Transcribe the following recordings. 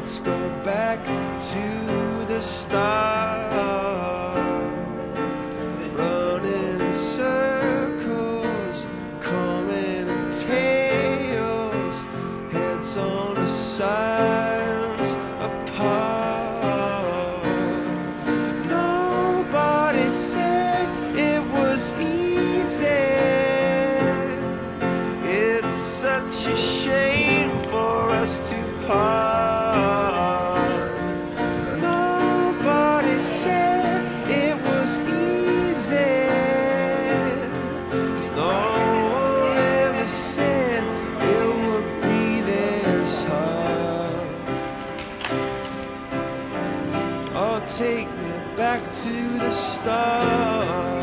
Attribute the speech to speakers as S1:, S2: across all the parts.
S1: let's go back to the start. Running in circles, coming in tails, heads on the sides apart. Nobody said it was easy. It's such a shame for us to part. Nobody said it was easy. No one ever said it would be this hard. Oh, take me back to the start.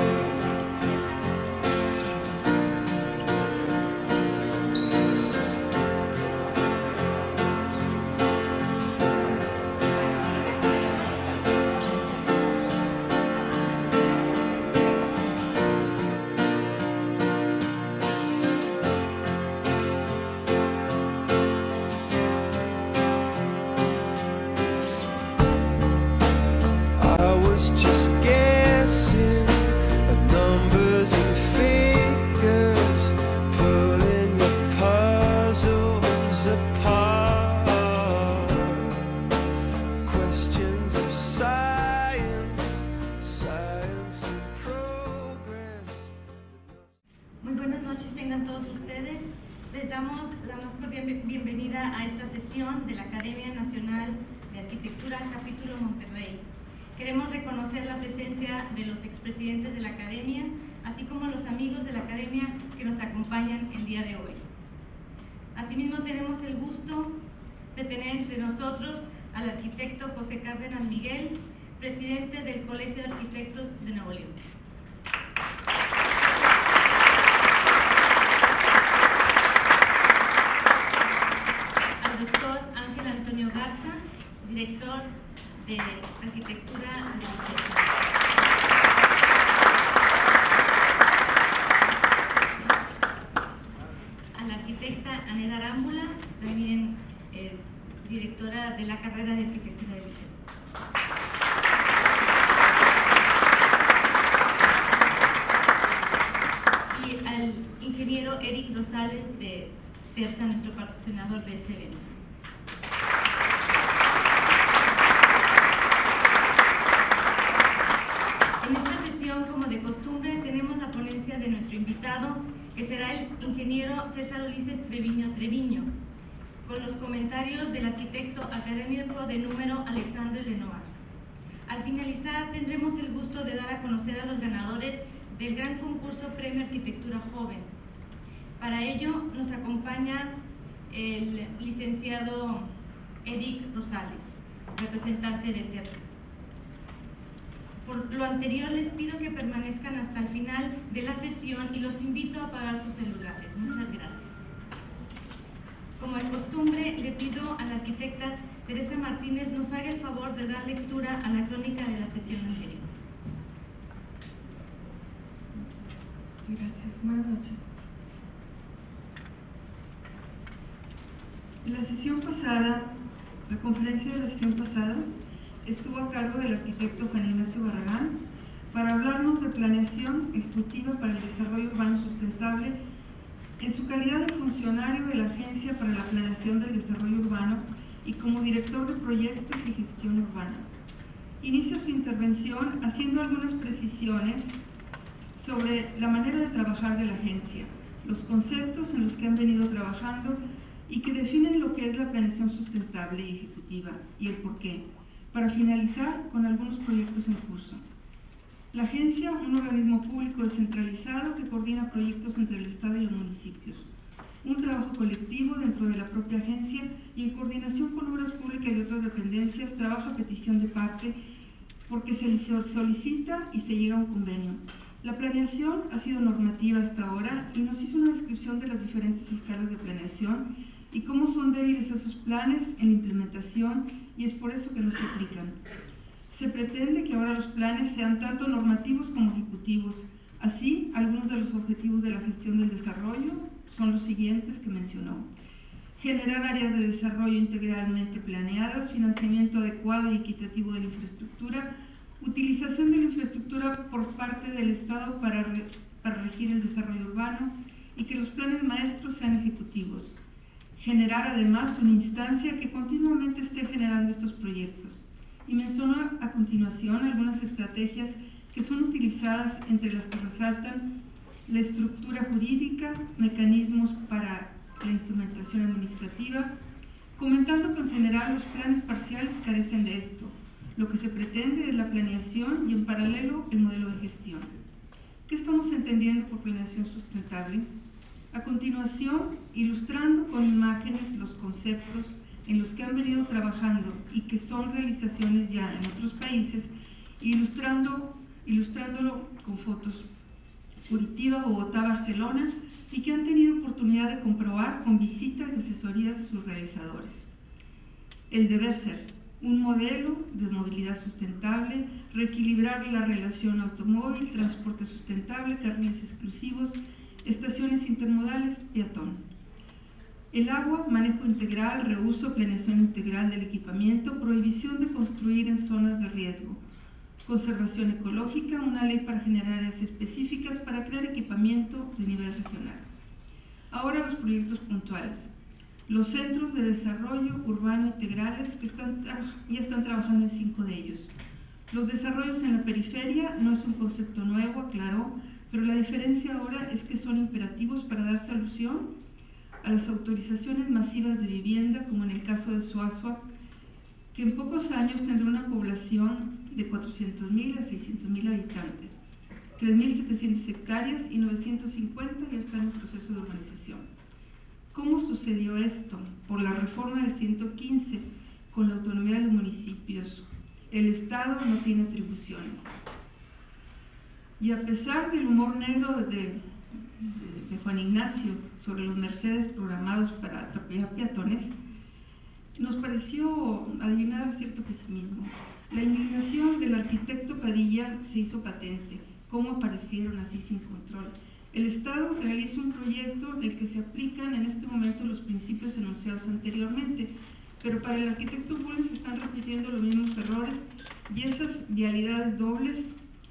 S1: I was just guessing at numbers and figures, pulling the puzzles apart. Questions of science, science and progress.
S2: Muy buenas noches tengan todos ustedes. Les damos la más cordial bienvenida a esta sesión de la Academia Nacional de Arquitectura, capítulo Monterrey. Queremos reconocer la presencia de los expresidentes de la Academia, así como los amigos de la Academia que nos acompañan el día de hoy. Asimismo, tenemos el gusto de tener entre nosotros al arquitecto José Cárdenas Miguel, presidente del Colegio de Arquitectos de Nuevo León. Al doctor Ángel Antonio Garza, director de Arquitectura de la a la arquitecta Aneda Arámbula, también directora de la carrera de Arquitectura de Lices. Y al ingeniero Eric Rosales de Terza, nuestro patrocinador de este evento. En esta sesión, como de costumbre, tenemos la ponencia de nuestro invitado, que será el ingeniero César Ulises Treviño, con los comentarios del arquitecto académico de número Alexandre Lenoir. Al finalizar, tendremos el gusto de dar a conocer a los ganadores del gran concurso Premio Arquitectura Joven. Para ello, nos acompaña el licenciado Eric Rosales, representante de Terza. Por lo anterior, les pido que permanezcan hasta el final de la sesión y los invito a apagar sus celulares. Muchas gracias. Como de costumbre, le pido a la arquitecta Teresa Martínez nos haga el favor de dar lectura a la crónica de la sesión anterior.
S3: Gracias. Buenas noches. La sesión pasada, la conferencia de la sesión pasada, estuvo a cargo del arquitecto Juan Ignacio Barragán para hablarnos de planeación ejecutiva para el desarrollo urbano sustentable en su calidad de funcionario de la Agencia para la Planeación del Desarrollo Urbano y como director de proyectos y gestión urbana. Inicia su intervención haciendo algunas precisiones sobre la manera de trabajar de la agencia, los conceptos en los que han venido trabajando y que definen lo que es la planeación sustentable y ejecutiva y el porqué, para finalizar con algunos proyectos en curso. La agencia, un organismo público descentralizado que coordina proyectos entre el Estado y los municipios. Un trabajo colectivo dentro de la propia agencia y en coordinación con obras públicas y otras dependencias, trabaja a petición de parte porque se solicita y se llega a un convenio. La planeación ha sido normativa hasta ahora y nos hizo una descripción de las diferentes escalas de planeación y cómo son débiles esos planes en la implementación y es por eso que no se aplican. Se pretende que ahora los planes sean tanto normativos como ejecutivos. Así, algunos de los objetivos de la gestión del desarrollo son los siguientes que mencionó. generar áreas de desarrollo integralmente planeadas, financiamiento adecuado y equitativo de la infraestructura, utilización de la infraestructura por parte del Estado para regir el desarrollo urbano y que los planes maestros sean ejecutivos. Generar además una instancia que continuamente esté generando estos proyectos. Y menciono a continuación algunas estrategias que son utilizadas, entre las que resaltan la estructura jurídica, mecanismos para la instrumentación administrativa, comentando que en general los planes parciales carecen de esto. Lo que se pretende es la planeación y en paralelo el modelo de gestión. ¿Qué estamos entendiendo por planeación sustentable? A continuación, ilustrando con imágenes los conceptos en los que han venido trabajando y que son realizaciones ya en otros países, ilustrándolo con fotos. Curitiba, Bogotá, Barcelona, y que han tenido oportunidad de comprobar con visitas y asesorías de sus realizadores. El deber ser, un modelo de movilidad sustentable, reequilibrar la relación automóvil, transporte sustentable, carriles exclusivos, estaciones intermodales, peatón. El agua, manejo integral, reuso, planeación integral del equipamiento, prohibición de construir en zonas de riesgo. Conservación ecológica, una ley para generar áreas específicas para crear equipamiento de nivel regional. Ahora los proyectos puntuales. Los centros de desarrollo urbano integrales que ya están trabajando en 5 de ellos. Los desarrollos en la periferia no es un concepto nuevo, aclaró, pero la diferencia ahora es que son imperativos para dar solución a las autorizaciones masivas de vivienda, como en el caso de Suazua, que en pocos años tendrá una población de 400.000 a 600.000 habitantes, 3.700 hectáreas y 950 ya están en proceso de urbanización. ¿Cómo sucedió esto? Por la reforma del 115, con la autonomía de los municipios. El Estado no tiene atribuciones. Y a pesar del humor negro de Juan Ignacio sobre los Mercedes programados para atropellar peatones, nos pareció adivinar cierto pesimismo. La indignación del arquitecto Padilla se hizo patente. ¿Cómo aparecieron así sin control? El Estado realiza un proyecto en el que se aplican en este momento los principios enunciados anteriormente, pero para el arquitecto Bulnes se están repitiendo los mismos errores y esas vialidades dobles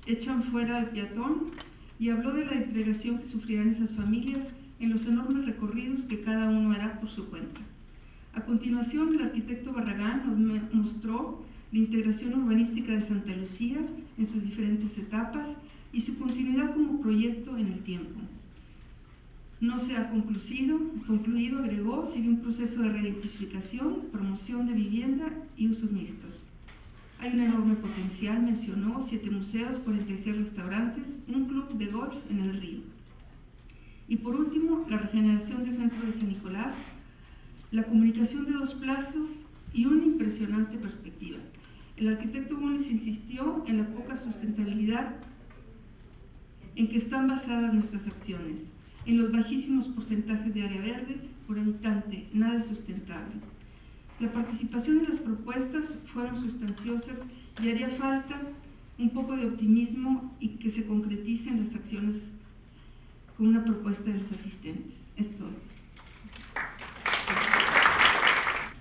S3: echan fuera al peatón, y habló de la disgregación que sufrirán esas familias en los enormes recorridos que cada uno hará por su cuenta. A continuación, el arquitecto Barragán nos mostró la integración urbanística de Santa Lucía en sus diferentes etapas y su continuidad como proyecto en el tiempo. No se ha concluido, agregó, sigue un proceso de reidentificación, promoción de vivienda y usos mixtos. Hay un enorme potencial, mencionó, 7 museos, 46 restaurantes, un club de golf en el río. Y por último, la regeneración del centro de San Nicolás, la comunicación de 2 plazas y una impresionante perspectiva. El arquitecto Bulnes insistió en la poca sustentabilidad en que están basadas nuestras acciones, en los bajísimos porcentajes de área verde por habitante, nada sustentable. La participación en las propuestas fueron sustanciosas y haría falta un poco de optimismo y que se concreticen las acciones con una propuesta de los asistentes. Es todo.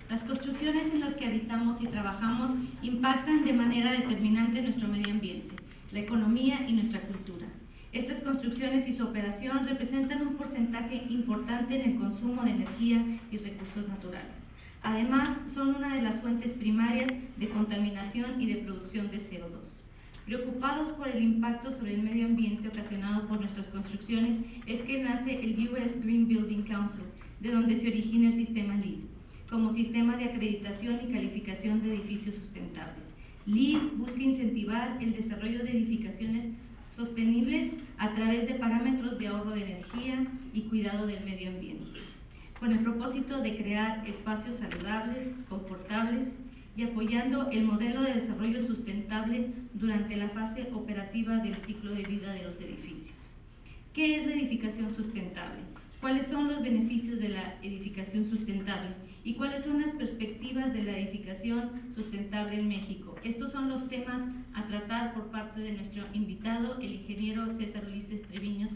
S2: Las construcciones en las que habitamos y trabajamos impactan de manera determinante nuestro medio ambiente, la economía y nuestra cultura. Estas construcciones y su operación representan un porcentaje importante en el consumo de energía y recursos naturales. Además, son una de las fuentes primarias de contaminación y de producción de CO2. Preocupados por el impacto sobre el medio ambiente ocasionado por nuestras construcciones, es que nace el US Green Building Council, de donde se origina el sistema LEED, como sistema de acreditación y calificación de edificios sustentables. LEED busca incentivar el desarrollo de edificaciones sostenibles a través de parámetros de ahorro de energía y cuidado del medio ambiente, con el propósito de crear espacios saludables, confortables y apoyando el modelo de desarrollo sustentable durante la fase operativa del ciclo de vida de los edificios. ¿Qué es la edificación sustentable? ¿Cuáles son los beneficios de la edificación sustentable? ¿Y cuáles son las perspectivas de la edificación sustentable en México? Estos son los temas a tratar por parte de nuestro invitado, el ingeniero César Ulises Treviño.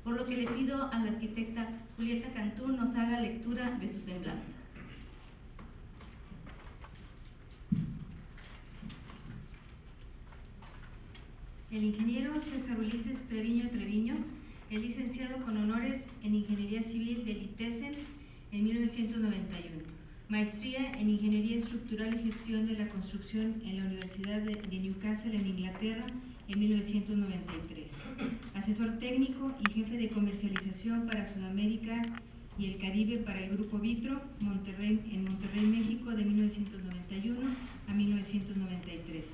S2: por lo que le pido a la arquitecta Julieta Cantú nos haga lectura de su semblanza. El ingeniero César Ulises Treviño es licenciado con honores en Ingeniería Civil del ITESM en 1991, maestría en Ingeniería Estructural y Gestión de la Construcción en la Universidad de Newcastle en Inglaterra en 1993, asesor técnico y jefe de comercialización para Sudamérica y el Caribe para el Grupo Vitro en Monterrey, México de 1991 a 1993.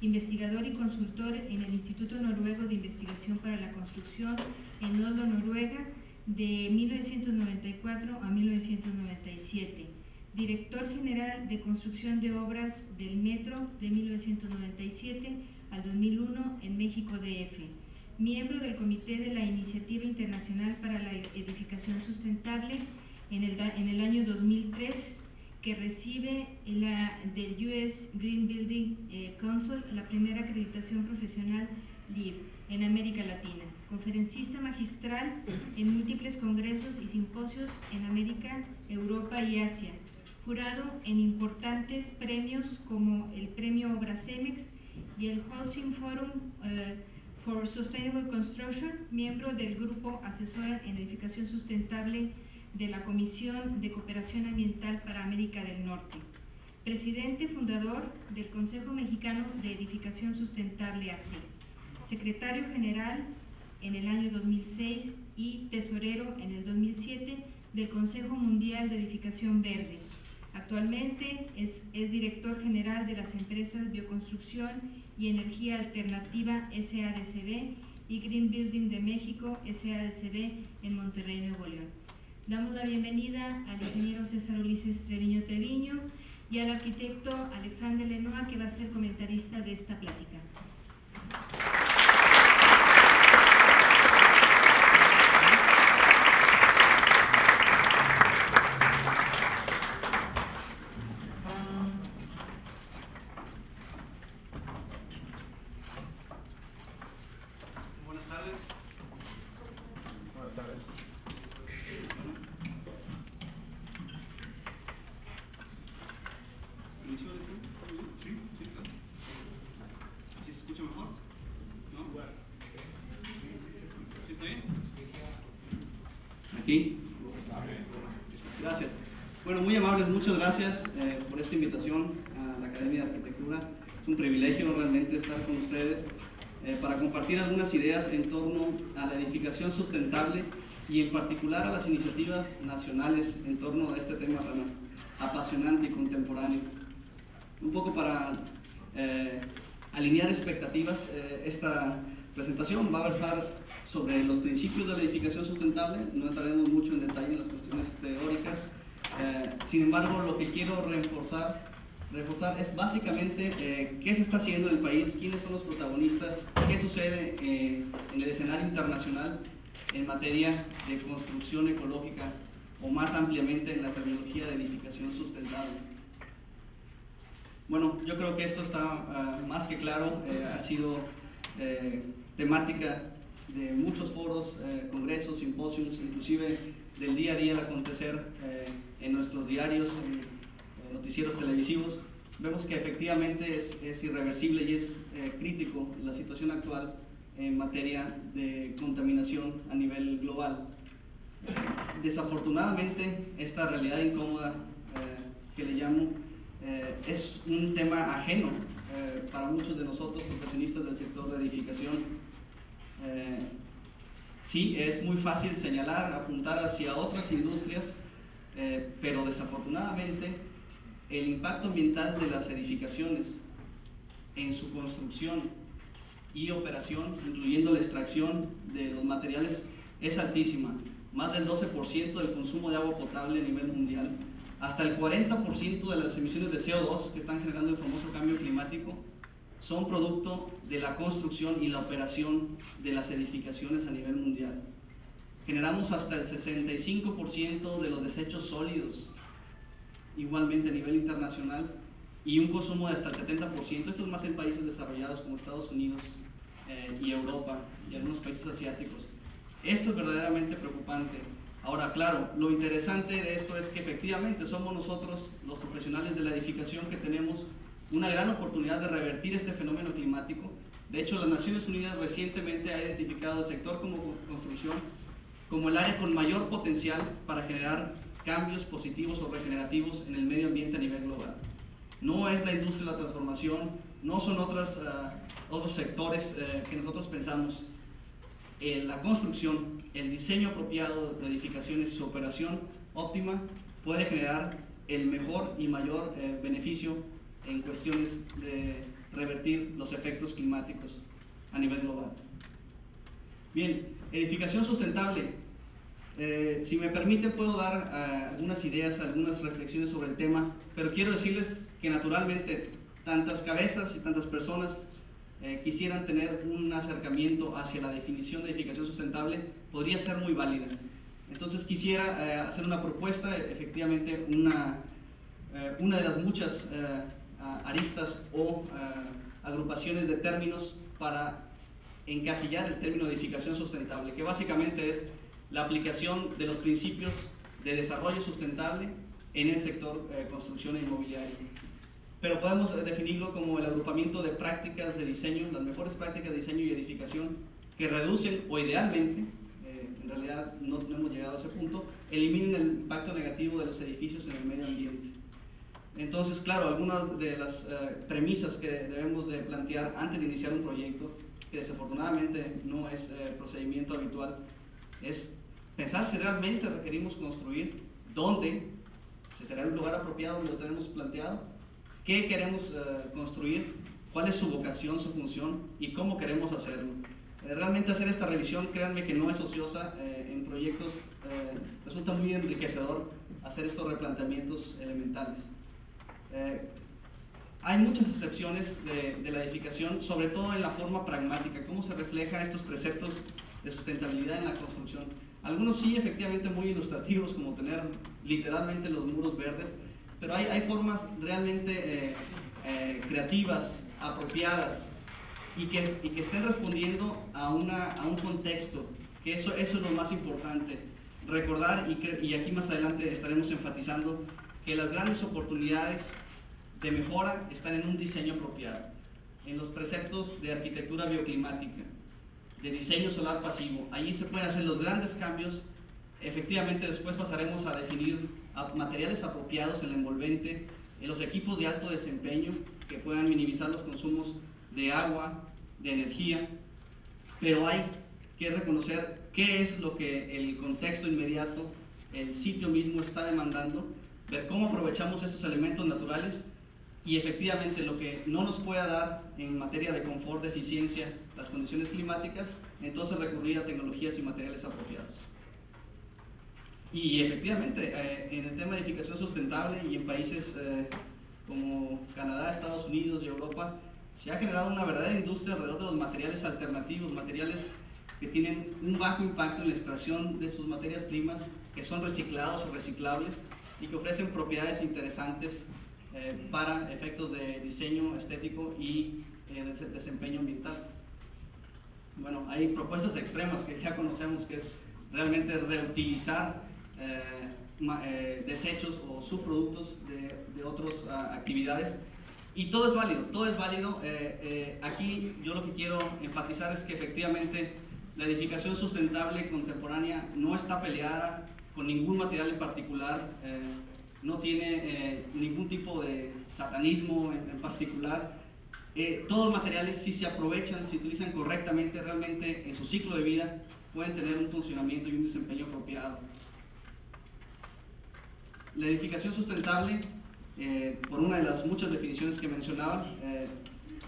S2: Investigador y consultor en el Instituto Noruego de Investigación para la Construcción en Oslo, Noruega, de 1994 a 1997. Director General de Construcción de Obras del Metro de 1997 al 2001 en México DF. Miembro del Comité de la Iniciativa Internacional para la Edificación Sustentable en el año 2003, que recibe del US Green Building Council la primera acreditación profesional LEED en América Latina. Conferencista magistral en múltiples congresos y simposios en América, Europa y Asia. Jurado en importantes premios como el Premio Obra Cemex y el Housing Forum for Sustainable Construction, miembro del Grupo Asesor en Edificación Sustentable de la Comisión de Cooperación Ambiental para América del Norte. Presidente fundador del Consejo Mexicano de Edificación Sustentable AC. Secretario General en el año 2006 y tesorero en el 2007 del Consejo Mundial de Edificación Verde. Actualmente es director general de las empresas Bioconstrucción y Energía Alternativa SADCB y Green Building de México SADCB en Monterrey, Nuevo León. Damos la bienvenida al ingeniero César Ulises Treviño y al arquitecto Alexander Lenoir, que va a ser comentarista de esta plática.
S4: Buenas tardes. Buenas tardes. ¿Sí se escucha mejor? ¿No? ¿Sí está bien? ¿Aquí? Gracias. Bueno, muy amables, muchas gracias por esta invitación a la Academia de Arquitectura. Es un privilegio realmente estar con ustedes para compartir algunas ideas en torno a la edificación sustentable y en particular a las iniciativas nacionales en torno a este tema tan apasionante y contemporáneo. Un poco para alinear expectativas, esta presentación va a versar sobre los principios de la edificación sustentable. No entraremos mucho en detalle en las cuestiones teóricas. Sin embargo, lo que quiero reforzar es básicamente qué se está haciendo en el país, quiénes son los protagonistas, qué sucede en el escenario internacional en materia de construcción ecológica o más ampliamente en la terminología de edificación sustentable. Bueno, yo creo que esto está más que claro, ha sido temática de muchos foros, congresos, simposios, inclusive del día a día al acontecer en nuestros diarios, noticieros televisivos. Vemos que efectivamente es irreversible y es crítico la situación actual en materia de contaminación a nivel global. Desafortunadamente, esta realidad incómoda que le llamo es un tema ajeno para muchos de nosotros, profesionistas del sector de edificación. Sí, es muy fácil señalar, apuntar hacia otras industrias, pero desafortunadamente el impacto ambiental de las edificaciones en su construcción y operación, incluyendo la extracción de los materiales, es altísima. Más del 12% del consumo de agua potable a nivel mundial, hasta el 40% de las emisiones de CO2 que están generando el famoso cambio climático son producto de la construcción y la operación de las edificaciones a nivel mundial. Generamos hasta el 65% de los desechos sólidos, igualmente a nivel internacional, y un consumo de hasta el 70%, esto es más en países desarrollados como Estados Unidos y Europa y algunos países asiáticos. Esto es verdaderamente preocupante. Ahora, claro, lo interesante de esto es que efectivamente somos nosotros, los profesionales de la edificación, que tenemos una gran oportunidad de revertir este fenómeno climático. De hecho, las Naciones Unidas recientemente ha identificado el sector como construcción como el área con mayor potencial para generar cambios positivos o regenerativos en el medio ambiente a nivel global. No es la industria de la transformación, no son otros sectores que nosotros pensamos. La construcción, el diseño apropiado de edificaciones y su operación óptima puede generar el mejor y mayor beneficio en cuestiones de revertir los efectos climáticos a nivel global. Bien, edificación sustentable. Si me permiten, puedo dar algunas ideas, algunas reflexiones sobre el tema, pero quiero decirles que naturalmente tantas cabezas y tantas personas quisieran tener un acercamiento hacia la definición de edificación sustentable, podría ser muy válida. Entonces quisiera hacer una propuesta, efectivamente una de las muchas aristas o agrupaciones de términos para encasillar el término de edificación sustentable, que básicamente es la aplicación de los principios de desarrollo sustentable en el sector construcción e inmobiliario. Pero podemos definirlo como el agrupamiento de prácticas de diseño, las mejores prácticas de diseño y edificación que reducen o idealmente, en realidad no hemos llegado a ese punto, eliminen el impacto negativo de los edificios en el medio ambiente. Entonces, claro, algunas de las premisas que debemos de plantear antes de iniciar un proyecto, que desafortunadamente no es procedimiento habitual, es pensar si realmente requerimos construir, dónde, si será el lugar apropiado donde lo tenemos planteado, qué queremos construir, cuál es su vocación, su función y cómo queremos hacerlo. Realmente hacer esta revisión, créanme que no es ociosa, en proyectos resulta muy enriquecedor hacer estos replanteamientos elementales. Hay muchas excepciones de la edificación, sobre todo en la forma pragmática, cómo se refleja estos preceptos de sustentabilidad en la construcción. Algunos sí, efectivamente, muy ilustrativos, como tener literalmente los muros verdes, pero hay formas realmente creativas, apropiadas, y que estén respondiendo a un contexto, que eso es lo más importante. Recordar, y aquí más adelante estaremos enfatizando, que las grandes oportunidades de mejora están en un diseño apropiado, en los preceptos de arquitectura bioclimática, de diseño solar pasivo. Allí se pueden hacer los grandes cambios. Efectivamente, después pasaremos a definir materiales apropiados en el envolvente, en los equipos de alto desempeño que puedan minimizar los consumos de agua, de energía, pero hay que reconocer qué es lo que el contexto inmediato, el sitio mismo está demandando, ver cómo aprovechamos estos elementos naturales y efectivamente lo que no nos pueda dar en materia de confort, de eficiencia, las condiciones climáticas, entonces recurrir a tecnologías y materiales apropiados. Y efectivamente, en el tema de edificación sustentable y en países como Canadá, Estados Unidos y Europa, se ha generado una verdadera industria alrededor de los materiales alternativos, materiales que tienen un bajo impacto en la extracción de sus materias primas, que son reciclados o reciclables y que ofrecen propiedades interesantes para efectos de diseño estético y de desempeño ambiental. Bueno, hay propuestas extremas que ya conocemos, que es realmente reutilizar desechos o subproductos de otras actividades, y todo es válido, todo es válido. Aquí yo lo que quiero enfatizar es que efectivamente la edificación sustentable contemporánea no está peleada con ningún material en particular, no tiene ningún tipo de satanismo en particular. Todos los materiales, si se aprovechan, si utilizan correctamente, realmente en su ciclo de vida pueden tener un funcionamiento y un desempeño apropiado. La edificación sustentable, por una de las muchas definiciones que mencionaba,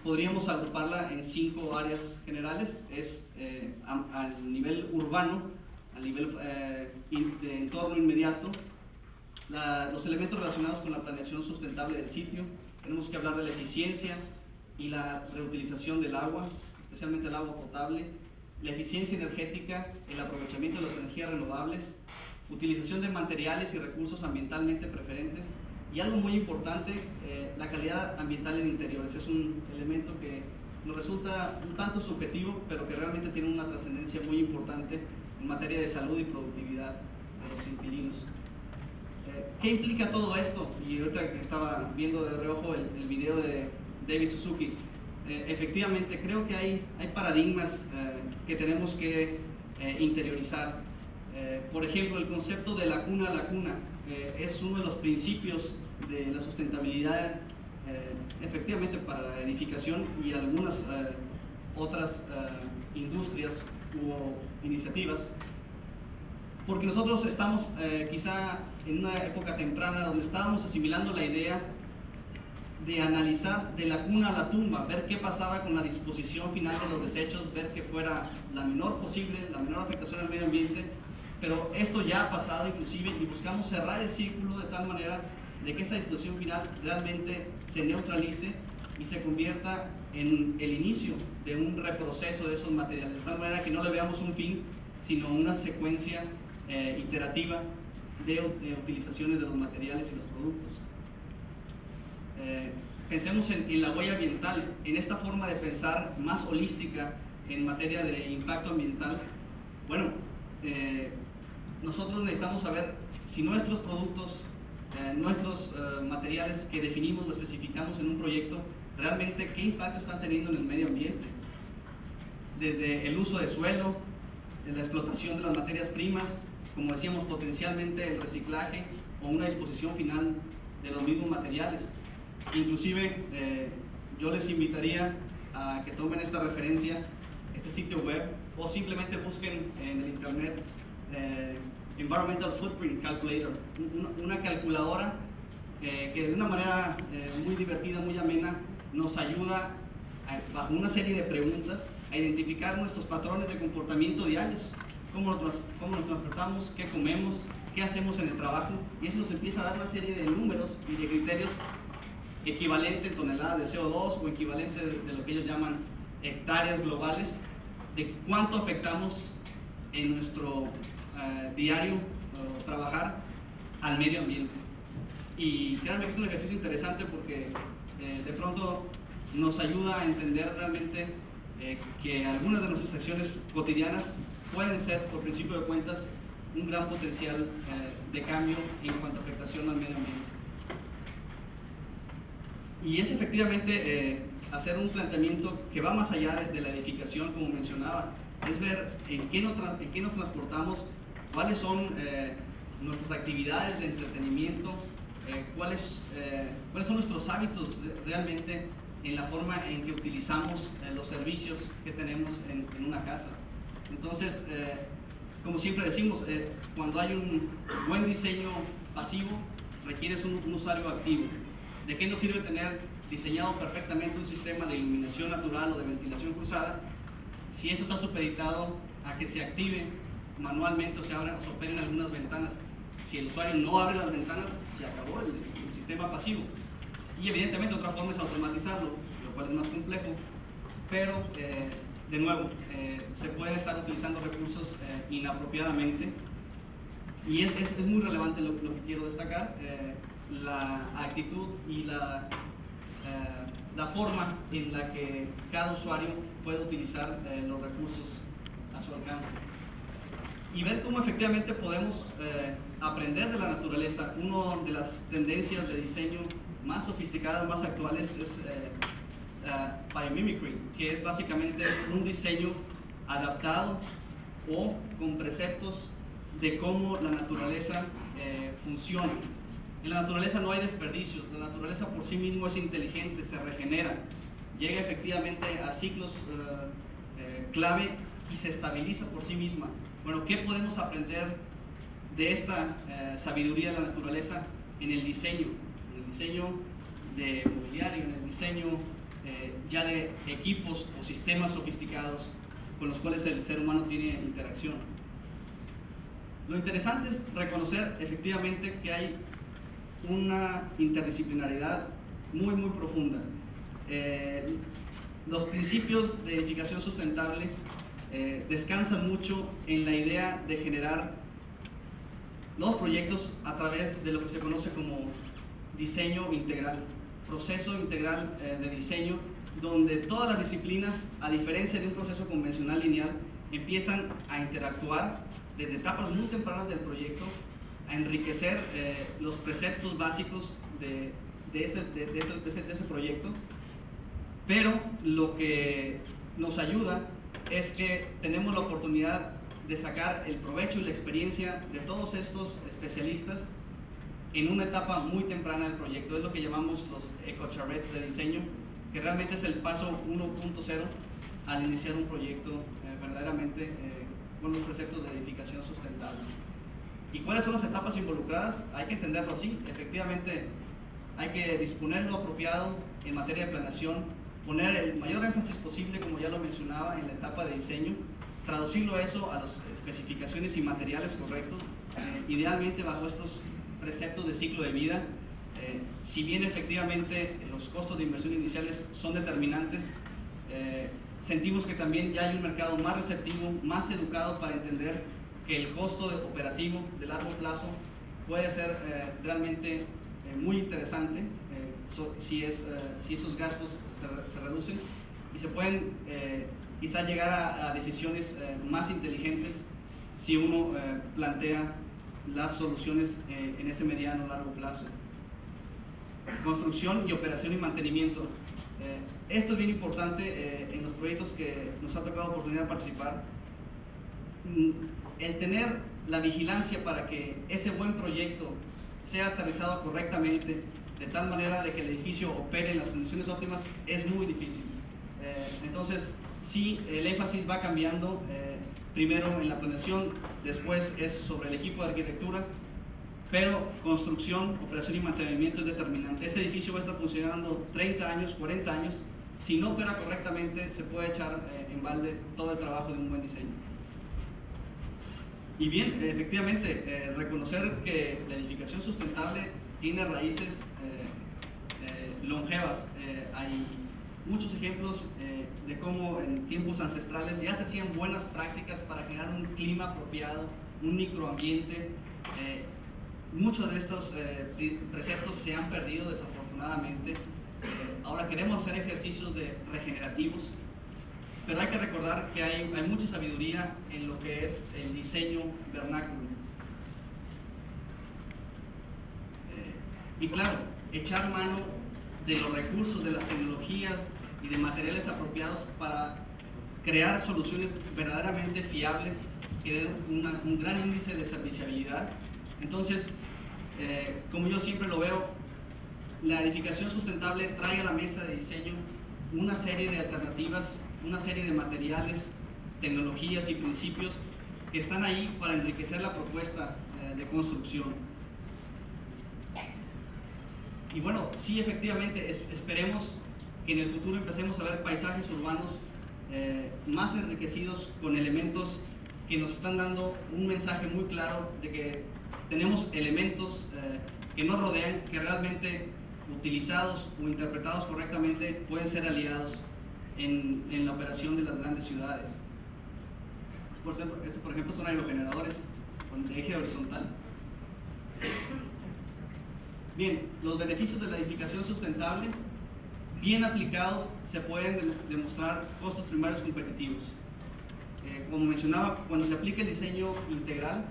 S4: podríamos agruparla en 5 áreas generales. Es al nivel urbano, al nivel de entorno inmediato, los elementos relacionados con la planeación sustentable del sitio. Tenemos que hablar de la eficiencia y la reutilización del agua, especialmente el agua potable, la eficiencia energética, el aprovechamiento de las energías renovables, utilización de materiales y recursos ambientalmente preferentes, y algo muy importante, la calidad ambiental en interiores. Es un elemento que nos resulta un tanto subjetivo, pero que realmente tiene una trascendencia muy importante en materia de salud y productividad de los inquilinos. ¿Qué implica todo esto? Y ahorita que estaba viendo de reojo el video de David Suzuki, efectivamente creo que hay paradigmas que tenemos que interiorizar. Por ejemplo, el concepto de la cuna a la cuna es uno de los principios de la sustentabilidad efectivamente para la edificación y algunas otras industrias u iniciativas, porque nosotros estamos quizá en una época temprana donde estábamos asimilando la idea de analizar de la cuna a la tumba, ver qué pasaba con la disposición final de los desechos, ver que fuera la menor posible, la menor afectación al medio ambiente, pero esto ya ha pasado inclusive y buscamos cerrar el círculo de tal manera de que esa disposición final realmente se neutralice y se convierta en el inicio de un reproceso de esos materiales, de tal manera que no le veamos un fin, sino una secuencia iterativa de utilizaciones de los materiales y los productos. Pensemos en la huella ambiental, en esta forma de pensar más holística en materia de impacto ambiental. Bueno, nosotros necesitamos saber si nuestros productos, nuestros materiales que definimos o especificamos en un proyecto, realmente qué impacto están teniendo en el medio ambiente. Desde el uso de suelo, la explotación de las materias primas, como decíamos, potencialmente el reciclaje o una disposición final de los mismos materiales. Inclusive yo les invitaría a que tomen esta referencia, este sitio web, o simplemente busquen en el internet Environmental Footprint Calculator, una calculadora que de una manera muy divertida, muy amena, nos ayuda bajo una serie de preguntas a identificar nuestros patrones de comportamiento diarios, cómo nos transportamos, qué comemos, qué hacemos en el trabajo, y eso nos empieza a dar una serie de números y de criterios equivalente en toneladas de CO2 o equivalente de lo que ellos llaman hectáreas globales, de cuánto afectamos en nuestro diario trabajar al medio ambiente. Y créanme que es un ejercicio interesante porque de pronto nos ayuda a entender realmente que algunas de nuestras acciones cotidianas pueden ser, por principio de cuentas, un gran potencial de cambio en cuanto a afectación al medio ambiente. Y es efectivamente hacer un planteamiento que va más allá de la edificación, como mencionaba, es ver en qué nos transportamos, cuáles son nuestras actividades de entretenimiento, cuáles son nuestros hábitos realmente en la forma en que utilizamos los servicios que tenemos en una casa. Entonces, como siempre decimos, cuando hay un buen diseño pasivo, requieres un usuario activo. ¿De qué nos sirve tener diseñado perfectamente un sistema de iluminación natural o de ventilación cruzada si eso está supeditado a que se active manualmente o se abran o se operen algunas ventanas? Si el usuario no abre las ventanas, se acabó el sistema pasivo. Y evidentemente otra forma es automatizarlo, lo cual es más complejo, pero de nuevo, se pueden estar utilizando recursos inapropiadamente. Y es muy relevante lo que quiero destacar, la actitud y la forma en la que cada usuario puede utilizar los recursos a su alcance. Y ver cómo efectivamente podemos aprender de la naturaleza. Una de las tendencias de diseño más sofisticadas, más actuales, es biomimicry, que es básicamente un diseño adaptado o con preceptos de cómo la naturaleza funciona. En la naturaleza no hay desperdicios, la naturaleza por sí mismo es inteligente, se regenera, llega efectivamente a ciclos clave y se estabiliza por sí misma. Bueno, ¿qué podemos aprender de esta sabiduría de la naturaleza en el diseño? En el diseño de mobiliario, en el diseño ya de equipos o sistemas sofisticados con los cuales el ser humano tiene interacción. Lo interesante es reconocer efectivamente que hay una interdisciplinaridad muy profunda. Los principios de edificación sustentable descansan mucho en la idea de generar los proyectos a través de lo que se conoce como diseño integral, proceso integral de diseño, donde todas las disciplinas, a diferencia de un proceso convencional lineal, empiezan a interactuar desde etapas muy tempranas del proyecto, a enriquecer los preceptos básicos de ese proyecto, pero lo que nos ayuda es que tenemos la oportunidad de sacar el provecho y la experiencia de todos estos especialistas en una etapa muy temprana del proyecto. Es lo que llamamos los eco-charrettes de diseño, que realmente es el paso 1.0 al iniciar un proyecto verdaderamente con los preceptos de edificación sustentable. ¿Y cuáles son las etapas involucradas? Hay que entenderlo así. Efectivamente, hay que disponer lo apropiado en materia de planeación, poner el mayor énfasis posible, como ya lo mencionaba, en la etapa de diseño, traducirlo eso a las especificaciones y materiales correctos, idealmente bajo estos preceptos de ciclo de vida. Si bien efectivamente los costos de inversión iniciales son determinantes, sentimos que también ya hay un mercado más receptivo, más educado para entender que el costo operativo de largo plazo puede ser realmente muy interesante si esos gastos se reducen y se pueden quizá llegar a decisiones más inteligentes si uno plantea las soluciones en ese mediano o largo plazo. Construcción y operación y mantenimiento. Esto es bien importante en los proyectos que nos ha tocado oportunidad de participar. El tener la vigilancia para que ese buen proyecto sea aterrizado correctamente, de tal manera de que el edificio opere en las condiciones óptimas, es muy difícil. Entonces, sí, el énfasis va cambiando, primero en la planeación, después es sobre el equipo de arquitectura, pero construcción, operación y mantenimiento es determinante. Ese edificio va a estar funcionando 30 años, 40 años. Si no opera correctamente, se puede echar en balde todo el trabajo de un buen diseño. Y bien, efectivamente, reconocer que la edificación sustentable tiene raíces longevas. Hay muchos ejemplos de cómo en tiempos ancestrales ya se hacían buenas prácticas para generar un clima apropiado, un microambiente. Muchos de estos preceptos se han perdido desafortunadamente. Ahora queremos hacer ejercicios regenerativos, pero hay que recordar que hay mucha sabiduría en lo que es el diseño vernáculo. Y claro, echar mano de los recursos, de las tecnologías y de materiales apropiados para crear soluciones verdaderamente fiables que den un gran índice de serviciabilidad. Entonces, como yo siempre lo veo, la edificación sustentable trae a la mesa de diseño una serie de alternativas, una serie de materiales, tecnologías y principios que están ahí para enriquecer la propuesta de construcción. Y bueno, sí, efectivamente, esperemos que en el futuro empecemos a ver paisajes urbanos más enriquecidos con elementos que nos están dando un mensaje muy claro de que tenemos elementos que nos rodean, que realmente utilizados o interpretados correctamente pueden ser aliados en la operación de las grandes ciudades. Por ejemplo, son aerogeneradores con eje horizontal. Bien, los beneficios de la edificación sustentable, bien aplicados, se pueden demostrar costos primarios competitivos. Como mencionaba, cuando se aplica el diseño integral,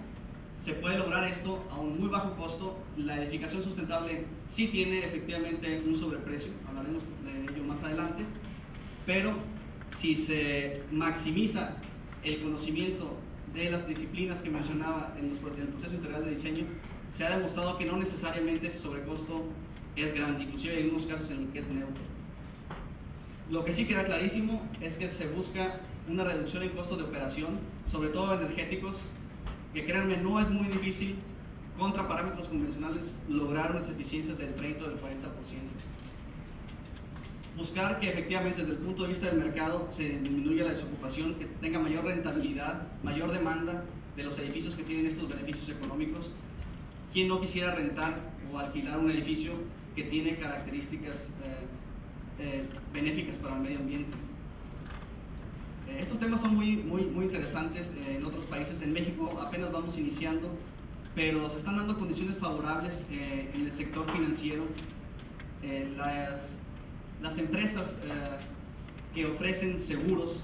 S4: se puede lograr esto a un muy bajo costo. La edificación sustentable sí tiene efectivamente un sobreprecio, hablaremos de ello más adelante, pero si se maximiza el conocimiento de las disciplinas que mencionaba en el proceso integral de diseño, se ha demostrado que no necesariamente ese sobrecosto es grande, inclusive hay algunos casos en los que es neutro. Lo que sí queda clarísimo es que se busca una reducción en costos de operación, sobre todo energéticos, que créanme, no es muy difícil contra parámetros convencionales lograr unas eficiencias del 30 o del 40%. Buscar que efectivamente desde el punto de vista del mercado se disminuya la desocupación, que tenga mayor rentabilidad, mayor demanda de los edificios que tienen estos beneficios económicos. ¿Quién no quisiera rentar o alquilar un edificio que tiene características benéficas para el medio ambiente? Estos temas son muy interesantes en otros países. En México apenas vamos iniciando, pero se están dando condiciones favorables en el sector financiero. Las empresas que ofrecen seguros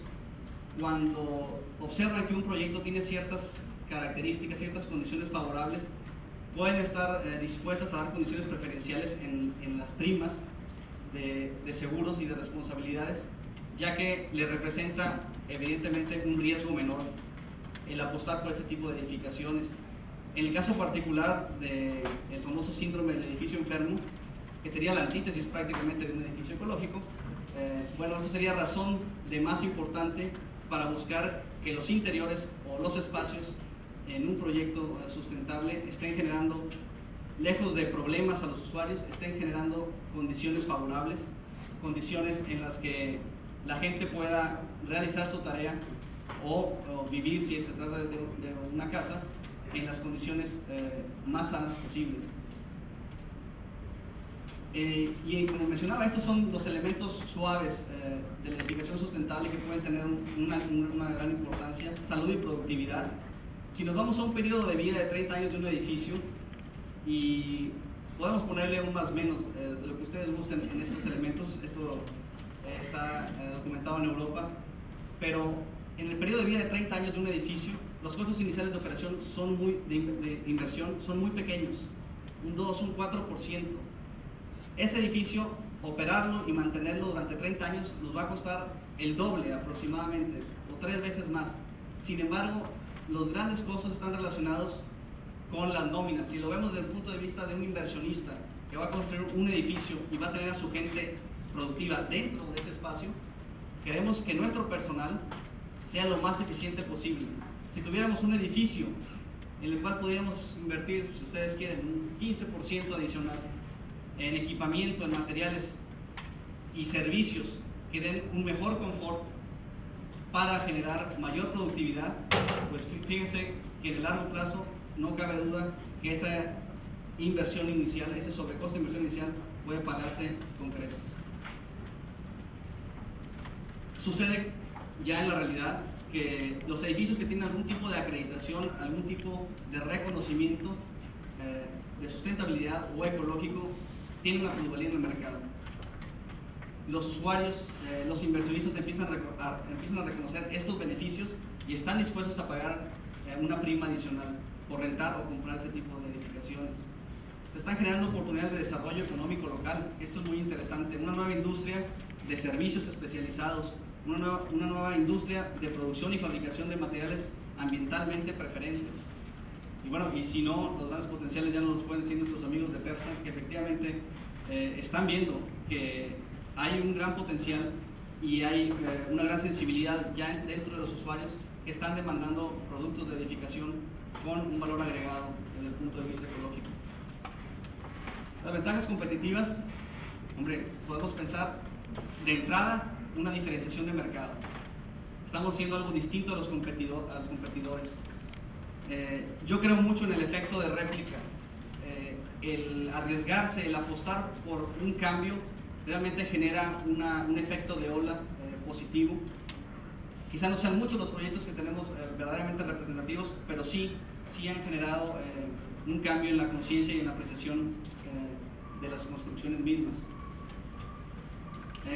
S4: cuando observan que un proyecto tiene ciertas características, ciertas condiciones favorables, pueden estar dispuestas a dar condiciones preferenciales en las primas de seguros y de responsabilidades, ya que le representa evidentemente un riesgo menor el apostar por este tipo de edificaciones. En el caso particular del famoso síndrome del edificio enfermo, que sería la antítesis prácticamente de un edificio ecológico, bueno, eso sería razón de más importante para buscar que los interiores o los espacios en un proyecto sustentable estén generando, lejos de problemas a los usuarios, estén generando condiciones favorables, condiciones en las que la gente pueda realizar su tarea o vivir, si se trata de una casa, en las condiciones más sanas posibles. Y como mencionaba, estos son los elementos suaves de la edificación sustentable que pueden tener una gran importancia: salud y productividad. Si nos vamos a un periodo de vida de 30 años de un edificio, y podemos ponerle un más menos de lo que ustedes gusten en estos elementos, esto está documentado en Europa, pero en el periodo de vida de 30 años de un edificio, los costos iniciales de operación de inversión son muy pequeños, un 2, un 4%. Ese edificio, operarlo y mantenerlo durante 30 años nos va a costar el doble aproximadamente, o 3 veces más. Sin embargo, los grandes costos están relacionados con las nóminas. Si lo vemos desde el punto de vista de un inversionista que va a construir un edificio y va a tener a su gente productiva dentro de ese espacio, queremos que nuestro personal sea lo más eficiente posible. Si tuviéramos un edificio en el cual pudiéramos invertir, si ustedes quieren, un 15% adicional en equipamiento, en materiales y servicios que den un mejor confort para generar mayor productividad, pues fíjense que en el largo plazo no cabe duda que esa inversión inicial, ese sobrecosto de inversión inicial, puede pagarse con creces. Sucede ya en la realidad que los edificios que tienen algún tipo de acreditación, algún tipo de reconocimiento de sustentabilidad o ecológico, tienen una plusvalía en el mercado. Los usuarios, los inversionistas empiezan a reconocer estos beneficios y están dispuestos a pagar una prima adicional por rentar o comprar ese tipo de edificaciones. Se están generando oportunidades de desarrollo económico local. Esto es muy interesante. Una nueva industria de servicios especializados, una nueva industria de producción y fabricación de materiales ambientalmente preferentes. Y bueno, y si no, los grandes potenciales ya nos los pueden decir nuestros amigos de Persa, que efectivamente están viendo que hay un gran potencial y hay una gran sensibilidad ya dentro de los usuarios que están demandando productos de edificación con un valor agregado desde el punto de vista ecológico. Las ventajas competitivas, hombre, podemos pensar de entrada una diferenciación de mercado. Estamos haciendo algo distinto a los competidores. Yo creo mucho en el efecto de réplica. El arriesgarse, el apostar por un cambio realmente genera un efecto de ola positivo. Quizá no sean muchos los proyectos que tenemos verdaderamente representativos, pero sí han generado un cambio en la conciencia y en la apreciación de las construcciones mismas.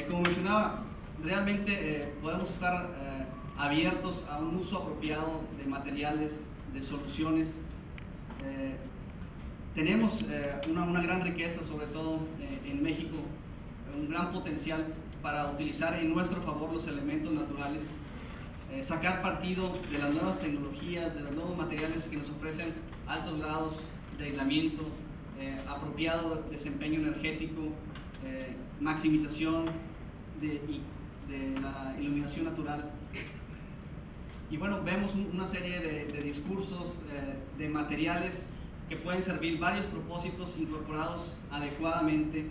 S4: Como mencionaba, realmente podemos estar abiertos a un uso apropiado de materiales, de soluciones. Tenemos una gran riqueza, sobre todo en México, un gran potencial para utilizar en nuestro favor los elementos naturales, sacar partido de las nuevas tecnologías, de los nuevos materiales que nos ofrecen altos grados de aislamiento, apropiado desempeño energético, maximización de la iluminación natural. Y bueno, vemos una serie de discursos, de materiales que pueden servir varios propósitos incorporados adecuadamente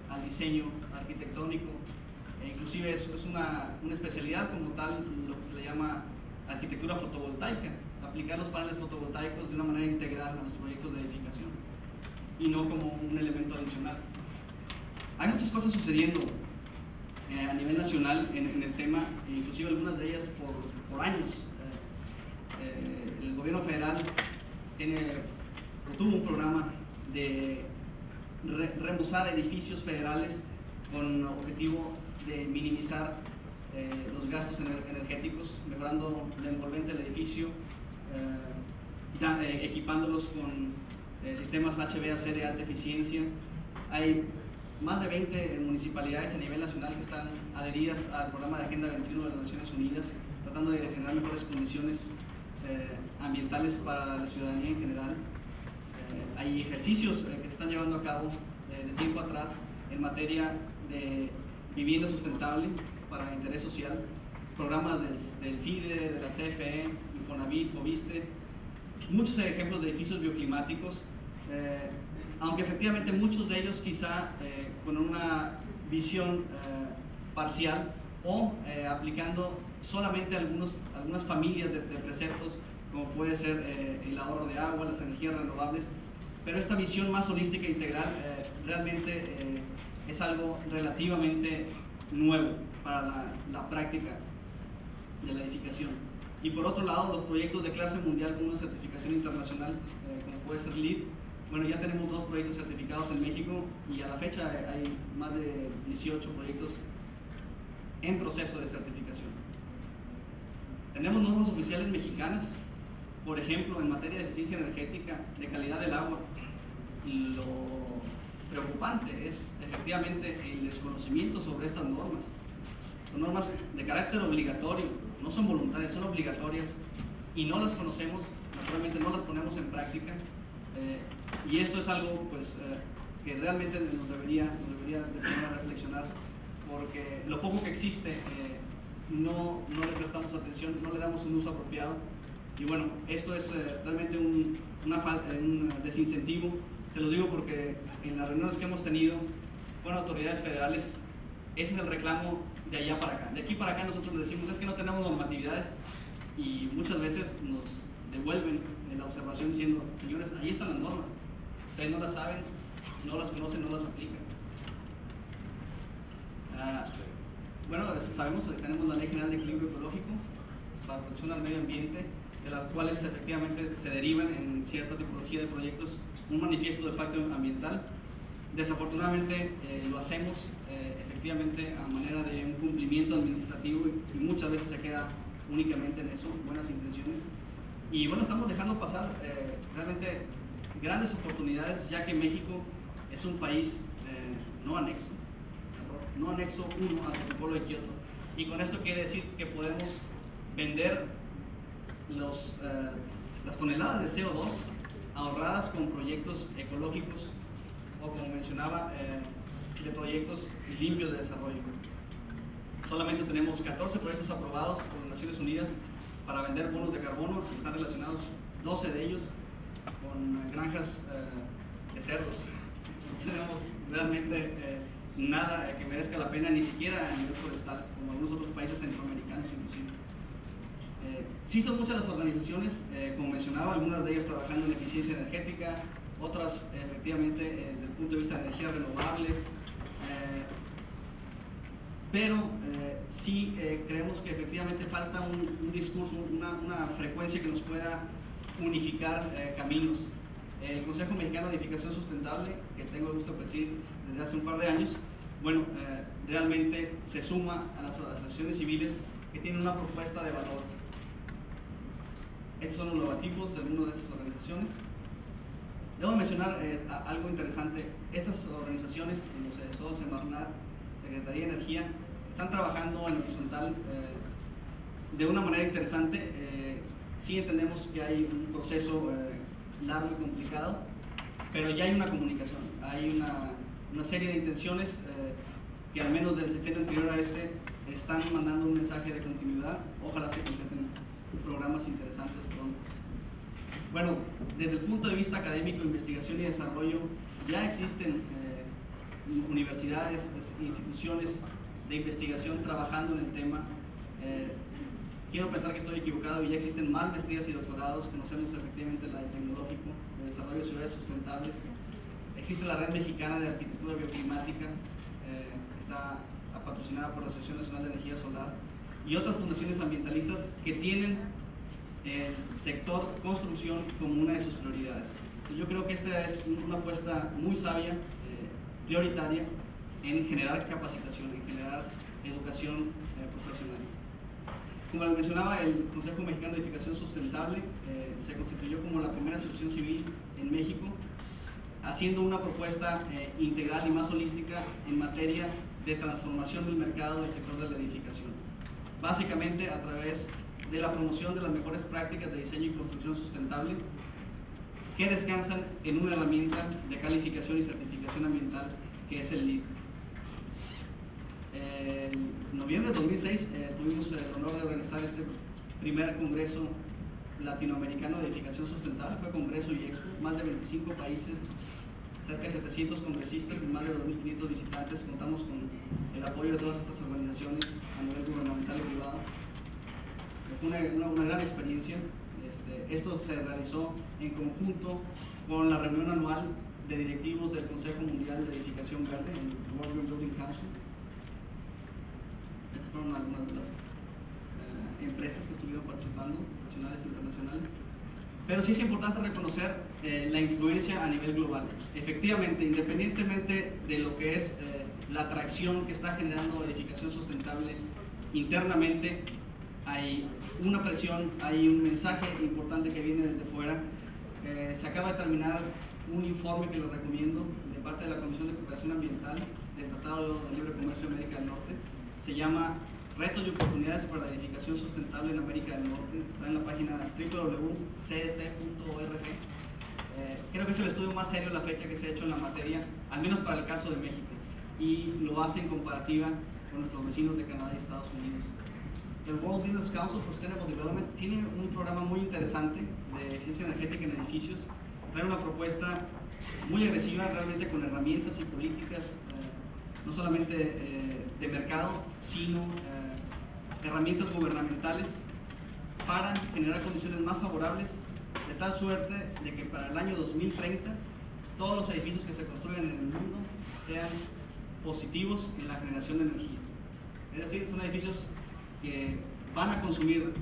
S4: al diseño arquitectónico. Inclusive es una especialidad como tal, lo que se le llama arquitectura fotovoltaica, aplicar los paneles fotovoltaicos de una manera integral a los proyectos de edificación y no como un elemento adicional. Hay muchas cosas sucediendo a nivel nacional en el tema, inclusive algunas de ellas por años. El gobierno federal tuvo un programa de remozar edificios federales con objetivo de minimizar los gastos energéticos, mejorando la envolvente del edificio, equipándolos con sistemas HVAC de alta eficiencia. Hay más de 20 municipalidades a nivel nacional que están adheridas al programa de Agenda 21 de las Naciones Unidas, tratando de generar mejores condiciones ambientales para la ciudadanía en general. Hay ejercicios que se están llevando a cabo de tiempo atrás en materia de vivienda sustentable para interés social, programas del FIDE, de la CFE, Infonavit, Fobiste, muchos ejemplos de edificios bioclimáticos, aunque efectivamente muchos de ellos quizá con una visión parcial o aplicando solamente algunas familias de preceptos, como puede ser el ahorro de agua, las energías renovables, pero esta visión más holística e integral realmente es algo relativamente nuevo para la práctica de la edificación. Y por otro lado, los proyectos de clase mundial con una certificación internacional, como puede ser LEED. Bueno, ya tenemos 2 proyectos certificados en México y a la fecha hay más de 18 proyectos en proceso de certificación. Tenemos normas oficiales mexicanas, por ejemplo, en materia de eficiencia energética, de calidad del agua. Y lo preocupante es efectivamente el desconocimiento sobre estas normas. Son normas de carácter obligatorio, no son voluntarias, son obligatorias y no las conocemos, naturalmente no las ponemos en práctica. Y esto es algo pues, que realmente nos debería de poner a reflexionar, porque lo poco que existe no le prestamos atención, no le damos un uso apropiado. Y bueno, esto es realmente un desincentivo. Se los digo porque en las reuniones que hemos tenido con autoridades federales, ese es el reclamo de allá para acá. De aquí para acá nosotros les decimos es que no tenemos normatividades y muchas veces nos devuelven la observación diciendo, señores, ahí están las normas, ustedes no las saben, no las conocen, no las aplican. Bueno, sabemos que tenemos la Ley General de Equilibrio Ecológico para protección al medio ambiente, de las cuales efectivamente se derivan en cierta tipología de proyectos un manifiesto de pacto ambiental. Desafortunadamente lo hacemos efectivamente a manera de un cumplimiento administrativo y muchas veces se queda únicamente en eso, buenas intenciones. Y bueno, estamos dejando pasar realmente grandes oportunidades, ya que México es un país no anexo 1 al protocolo de Kioto. Y con esto quiere decir que podemos vender las toneladas de CO2 ahorradas con proyectos ecológicos o, como mencionaba, de proyectos limpios de desarrollo. Solamente tenemos 14 proyectos aprobados por las Naciones Unidas para vender bonos de carbono, que están relacionados 12 de ellos con granjas de cerdos. No tenemos realmente nada que merezca la pena, ni siquiera a nivel forestal, como algunos otros países centroamericanos inclusive. Sí son muchas las organizaciones, como mencionaba, algunas de ellas trabajando en eficiencia energética, otras efectivamente desde el punto de vista de energías renovables, pero sí creemos que efectivamente falta un discurso, una frecuencia que nos pueda unificar caminos. El Consejo Mexicano de Edificación Sustentable, que tengo el gusto de presidir desde hace un par de años, bueno, realmente se suma a las asociaciones civiles que tienen una propuesta de valor. Estos son los logotipos de algunas de estas organizaciones. Debo mencionar algo interesante. Estas organizaciones, como CESOL, Semarnat, Secretaría de Energía, están trabajando en horizontal de una manera interesante. Sí entendemos que hay un proceso largo y complicado, pero ya hay una comunicación, hay una serie de intenciones que al menos del sexenio anterior a este están mandando un mensaje de continuidad. Ojalá se completen programas interesantes pronto. Bueno, desde el punto de vista académico, investigación y desarrollo, ya existen universidades, instituciones de investigación trabajando en el tema. Quiero pensar que estoy equivocado y ya existen más maestrías y doctorados. Conocemos efectivamente la de tecnológico, de desarrollo de ciudades sustentables. Existe la Red Mexicana de Arquitectura Bioclimática, está patrocinada por la Asociación Nacional de Energía Solar, y otras fundaciones ambientalistas que tienen el sector construcción como una de sus prioridades. Yo creo que esta es una apuesta muy sabia, prioritaria, en generar capacitación, en generar educación profesional. Como les mencionaba, el Consejo Mexicano de Edificación Sustentable se constituyó como la primera asociación civil en México, haciendo una propuesta integral y más holística en materia de transformación del mercado del sector de la edificación. Básicamente a través de la promoción de las mejores prácticas de diseño y construcción sustentable que descansan en una herramienta de calificación y certificación ambiental que es el LEED. En noviembre de 2006 tuvimos el honor de organizar este primer congreso latinoamericano de edificación sustentable. Fue congreso y expo, más de 25 países, cerca de 700 congresistas y más de 2.500 visitantes. Contamos con el apoyo de todas estas organizaciones a nivel gubernamental y privado. Fue una gran experiencia. Esto se realizó en conjunto con la reunión anual de directivos del Consejo Mundial de Edificación Verde, el World Green Building Council. Estas fueron algunas de las empresas que estuvieron participando, nacionales e internacionales. Pero sí es importante reconocer la influencia a nivel global. Efectivamente, independientemente de lo que es la atracción que está generando edificación sustentable internamente, hay una presión, hay un mensaje importante que viene desde fuera. Se acaba de terminar un informe que lo recomiendo de parte de la Comisión de Cooperación Ambiental del Tratado de Libre Comercio de América del Norte. Se llama Retos y oportunidades para la edificación sustentable en América del Norte. Está en la página www.csc.org. Creo que es el estudio más serio a la fecha que se ha hecho en la materia, al menos para el caso de México, y lo hace en comparativa con nuestros vecinos de Canadá y Estados Unidos. El World Business Council for Sustainable Development tiene un programa muy interesante de eficiencia energética en edificios. Trae una propuesta muy agresiva, realmente con herramientas y políticas, no solamente de mercado, sino herramientas gubernamentales para generar condiciones más favorables, de tal suerte de que para el año 2030 todos los edificios que se construyan en el mundo sean positivos en la generación de energía. Es decir, son edificios que van a consumir,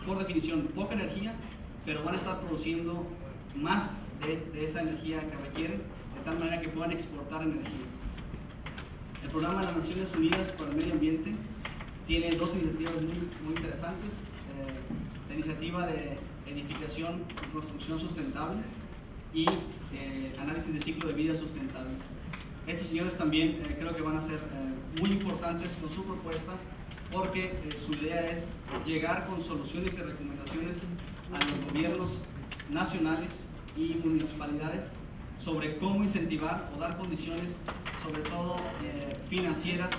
S4: por definición, poca energía, pero van a estar produciendo más de esa energía que requieren, de tal manera que puedan exportar energía. El programa de las Naciones Unidas para el Medio Ambiente tiene dos iniciativas muy interesantes. La iniciativa de edificación y construcción sustentable y análisis de ciclo de vida sustentable. Estos señores también creo que van a ser muy importantes con su propuesta, porque su idea es llegar con soluciones y recomendaciones a los gobiernos nacionales y municipalidades sobre cómo incentivar o dar condiciones, sobre todo financieras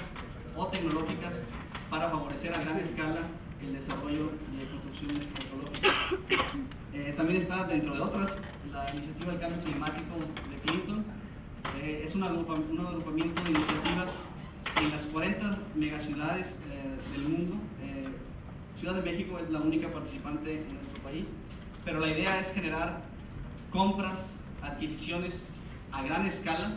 S4: o tecnológicas, para favorecer a gran escala el desarrollo de construcciones ecológicas. También está, dentro de otras, la iniciativa del cambio climático de Clinton. Es un agrupamiento de iniciativas en las 40 megaciudades del mundo. Ciudad de México es la única participante en nuestro país, pero la idea es generar compras, adquisiciones a gran escala,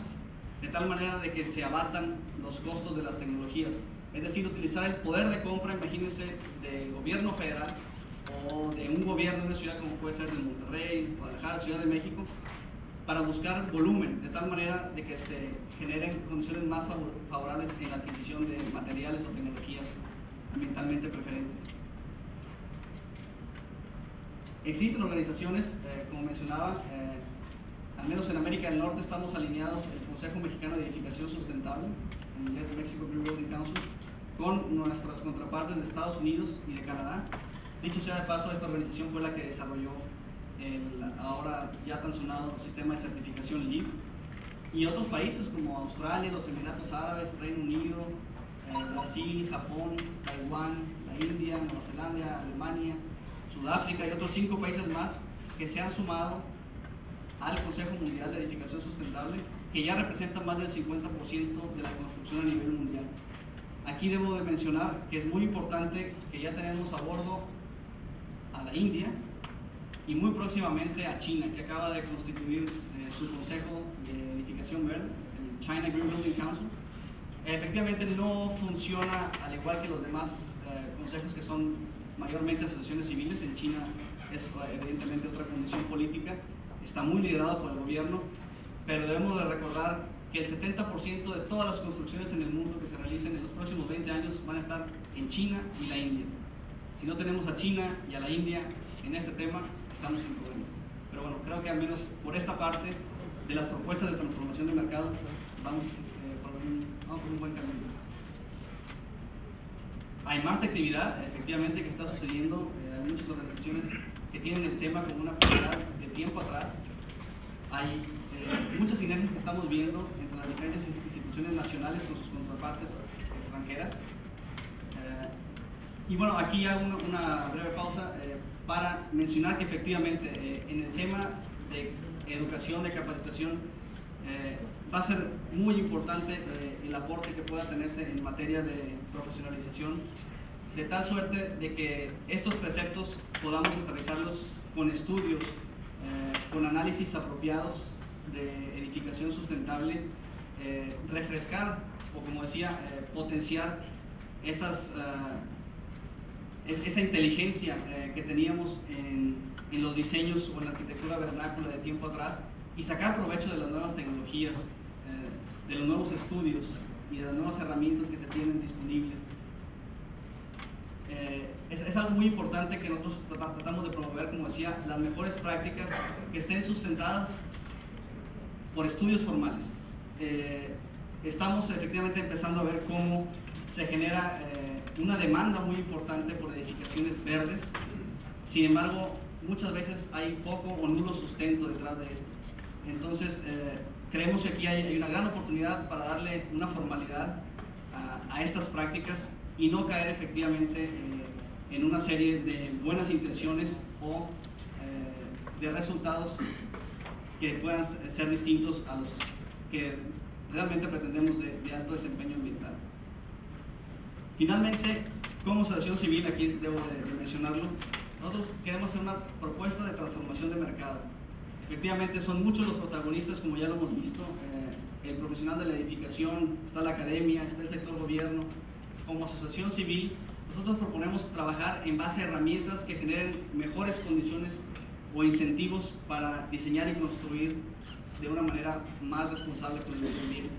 S4: de tal manera de que se abatan los costos de las tecnologías. Es decir, utilizar el poder de compra, imagínense, del gobierno federal o de un gobierno de una ciudad como puede ser de Monterrey, Guadalajara, Ciudad de México, para buscar volumen, de tal manera de que se generen condiciones más favorables en la adquisición de materiales o tecnologías ambientalmente preferentes. Existen organizaciones, como mencionaba, al menos en América del Norte estamos alineados el Consejo Mexicano de Edificación Sustentable, en inglés Mexico Green Building Council, con nuestras contrapartes de Estados Unidos y de Canadá. Dicho sea de paso, esta organización fue la que desarrolló el ahora ya tan sonado sistema de certificación LEED, y otros países como Australia, los Emiratos Árabes, Reino Unido, Brasil, Japón, Taiwán, la India, Nueva Zelanda, Alemania, Sudáfrica y otros 5 países más que se han sumado al Consejo Mundial de Edificación Sustentable, que ya representan más del 50% de la construcción a nivel mundial. Aquí debo de mencionar que es muy importante que ya tenemos a bordo a la India y muy próximamente a China, que acaba de constituir su Consejo de Edificación Verde, el China Green Building Council. Efectivamente no funciona al igual que los demás consejos, que son mayormente asociaciones civiles. En China es evidentemente otra condición política, está muy liderado por el gobierno, pero debemos de recordar que el 70% de todas las construcciones en el mundo que se realicen en los próximos 20 años van a estar en China y la India. Si no tenemos a China y a la India en este tema, estamos en problemas. Pero bueno, creo que al menos por esta parte de las propuestas de transformación de mercado vamos por un buen camino. Hay más actividad, efectivamente, que está sucediendo. Hay muchas organizaciones que tienen el tema como una prioridad de tiempo atrás. Hay muchas sinergias que estamos viendo entre las diferentes instituciones nacionales con sus contrapartes extranjeras. Y bueno, aquí hago una breve pausa para mencionar que efectivamente en el tema de educación, de capacitación, va a ser muy importante el aporte que pueda tenerse en materia de profesionalización, de tal suerte de que estos preceptos podamos aterrizarlos con estudios, con análisis apropiados de edificación sustentable, refrescar o, como decía, potenciar esa inteligencia que teníamos en los diseños o en la arquitectura vernácula de tiempo atrás, y sacar provecho de las nuevas tecnologías, de los nuevos estudios y de las nuevas herramientas que se tienen disponibles. Es algo muy importante que nosotros tratamos de promover, como decía, las mejores prácticas que estén sustentadas por estudios formales. Estamos efectivamente empezando a ver cómo se genera una demanda muy importante por edificaciones verdes. Sin embargo, muchas veces hay poco o nulo sustento detrás de esto. Entonces, creemos que aquí hay una gran oportunidad para darle una formalidad a estas prácticas y no caer efectivamente en una serie de buenas intenciones o de resultados que puedan ser distintos a los que realmente pretendemos de alto desempeño ambiental. Finalmente, como asociación civil, aquí debo de mencionarlo, nosotros queremos hacer una propuesta de transformación de mercado. Efectivamente, son muchos los protagonistas, como ya lo hemos visto, el profesional de la edificación, está la academia, está el sector gobierno. Como asociación civil, nosotros proponemos trabajar en base a herramientas que generen mejores condiciones o incentivos para diseñar y construir de una manera más responsable con el medio ambiente.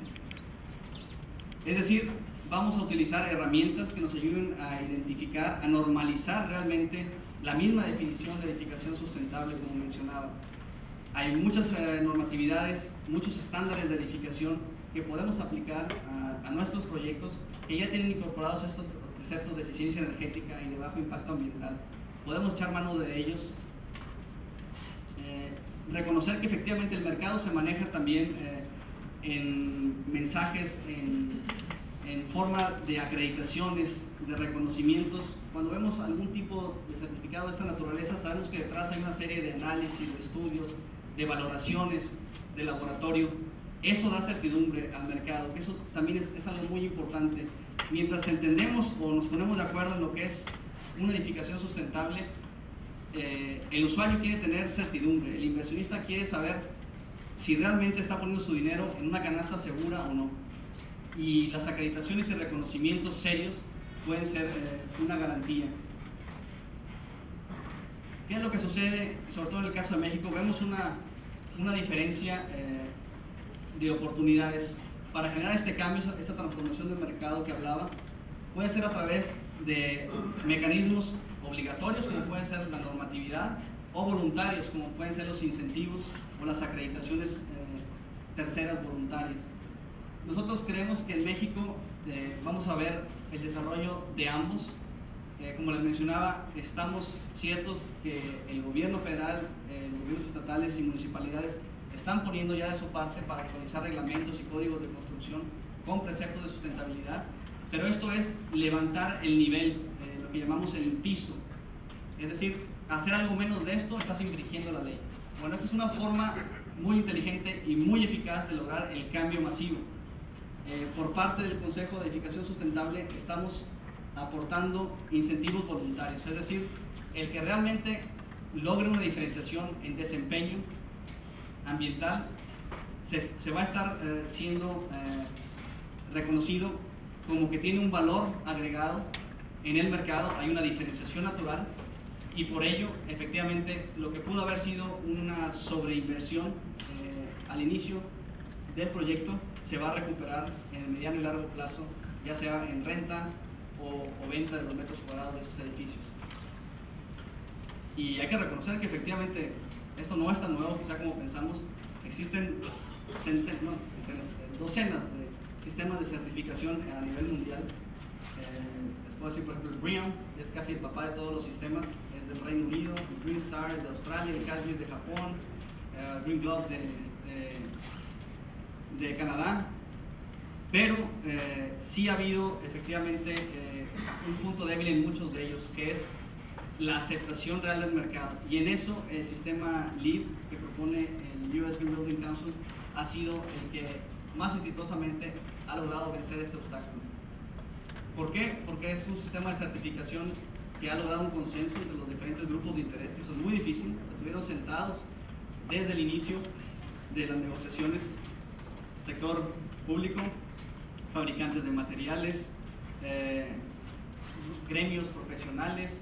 S4: Es decir, vamos a utilizar herramientas que nos ayuden a identificar, a normalizar realmente la misma definición de edificación sustentable, como mencionaba. Hay muchas normatividades, muchos estándares de edificación que podemos aplicar a nuestros proyectos que ya tienen incorporados estos preceptos de eficiencia energética y de bajo impacto ambiental. Podemos echar mano de ellos. Reconocer que efectivamente el mercado se maneja también en mensajes, en forma de acreditaciones, de reconocimientos. Cuando vemos algún tipo de certificado de esta naturaleza, sabemos que detrás hay una serie de análisis, de estudios, de valoraciones de laboratorio. Eso da certidumbre al mercado, que eso también es algo muy importante. Mientras entendemos o nos ponemos de acuerdo en lo que es una edificación sustentable, el usuario quiere tener certidumbre, el inversionista quiere saber si realmente está poniendo su dinero en una canasta segura o no. Y las acreditaciones y reconocimientos serios pueden ser una garantía. ¿Qué es lo que sucede? Sobre todo en el caso de México, vemos una diferencia de oportunidades para generar este cambio, esta transformación del mercado que hablaba. Puede ser a través de mecanismos obligatorios, como puede ser la normatividad, o voluntarios, como pueden ser los incentivos o las acreditaciones terceras voluntarias. Nosotros creemos que en México vamos a ver el desarrollo de ambos. Como les mencionaba, estamos ciertos que el gobierno federal, los gobiernos estatales y municipalidades están poniendo ya de su parte para actualizar reglamentos y códigos de construcción con preceptos de sustentabilidad, pero esto es levantar el nivel, lo que llamamos el piso. Es decir, hacer algo menos de esto, estás infringiendo la ley. Bueno, esta es una forma muy inteligente y muy eficaz de lograr el cambio masivo. Por parte del Consejo de Edificación Sustentable estamos aportando incentivos voluntarios, es decir, el que realmente logre una diferenciación en desempeño ambiental se va a estar siendo reconocido como que tiene un valor agregado en el mercado, hay una diferenciación natural y por ello efectivamente lo que pudo haber sido una sobreinversión al inicio del proyecto se va a recuperar en el mediano y largo plazo, ya sea en renta o venta de los metros cuadrados de esos edificios. Y hay que reconocer que efectivamente esto no es tan nuevo, quizá como pensamos. Existen docenas de sistemas de certificación a nivel mundial. Les puedo decir, por ejemplo, el BREEAM es casi el papá de todos los sistemas, es del Reino Unido, el Green Star es de Australia, el CASB es de Japón, Green Globes de Canadá. Pero sí ha habido efectivamente un punto débil en muchos de ellos, que es la aceptación real del mercado. Y en eso el sistema LEED que propone el US Green Building Council ha sido el que más exitosamente ha logrado vencer este obstáculo. ¿Por qué? Porque es un sistema de certificación que ha logrado un consenso entre los diferentes grupos de interés, que eso es muy difícil. Se estuvieron sentados desde el inicio de las negociaciones, sector público, fabricantes de materiales, gremios profesionales,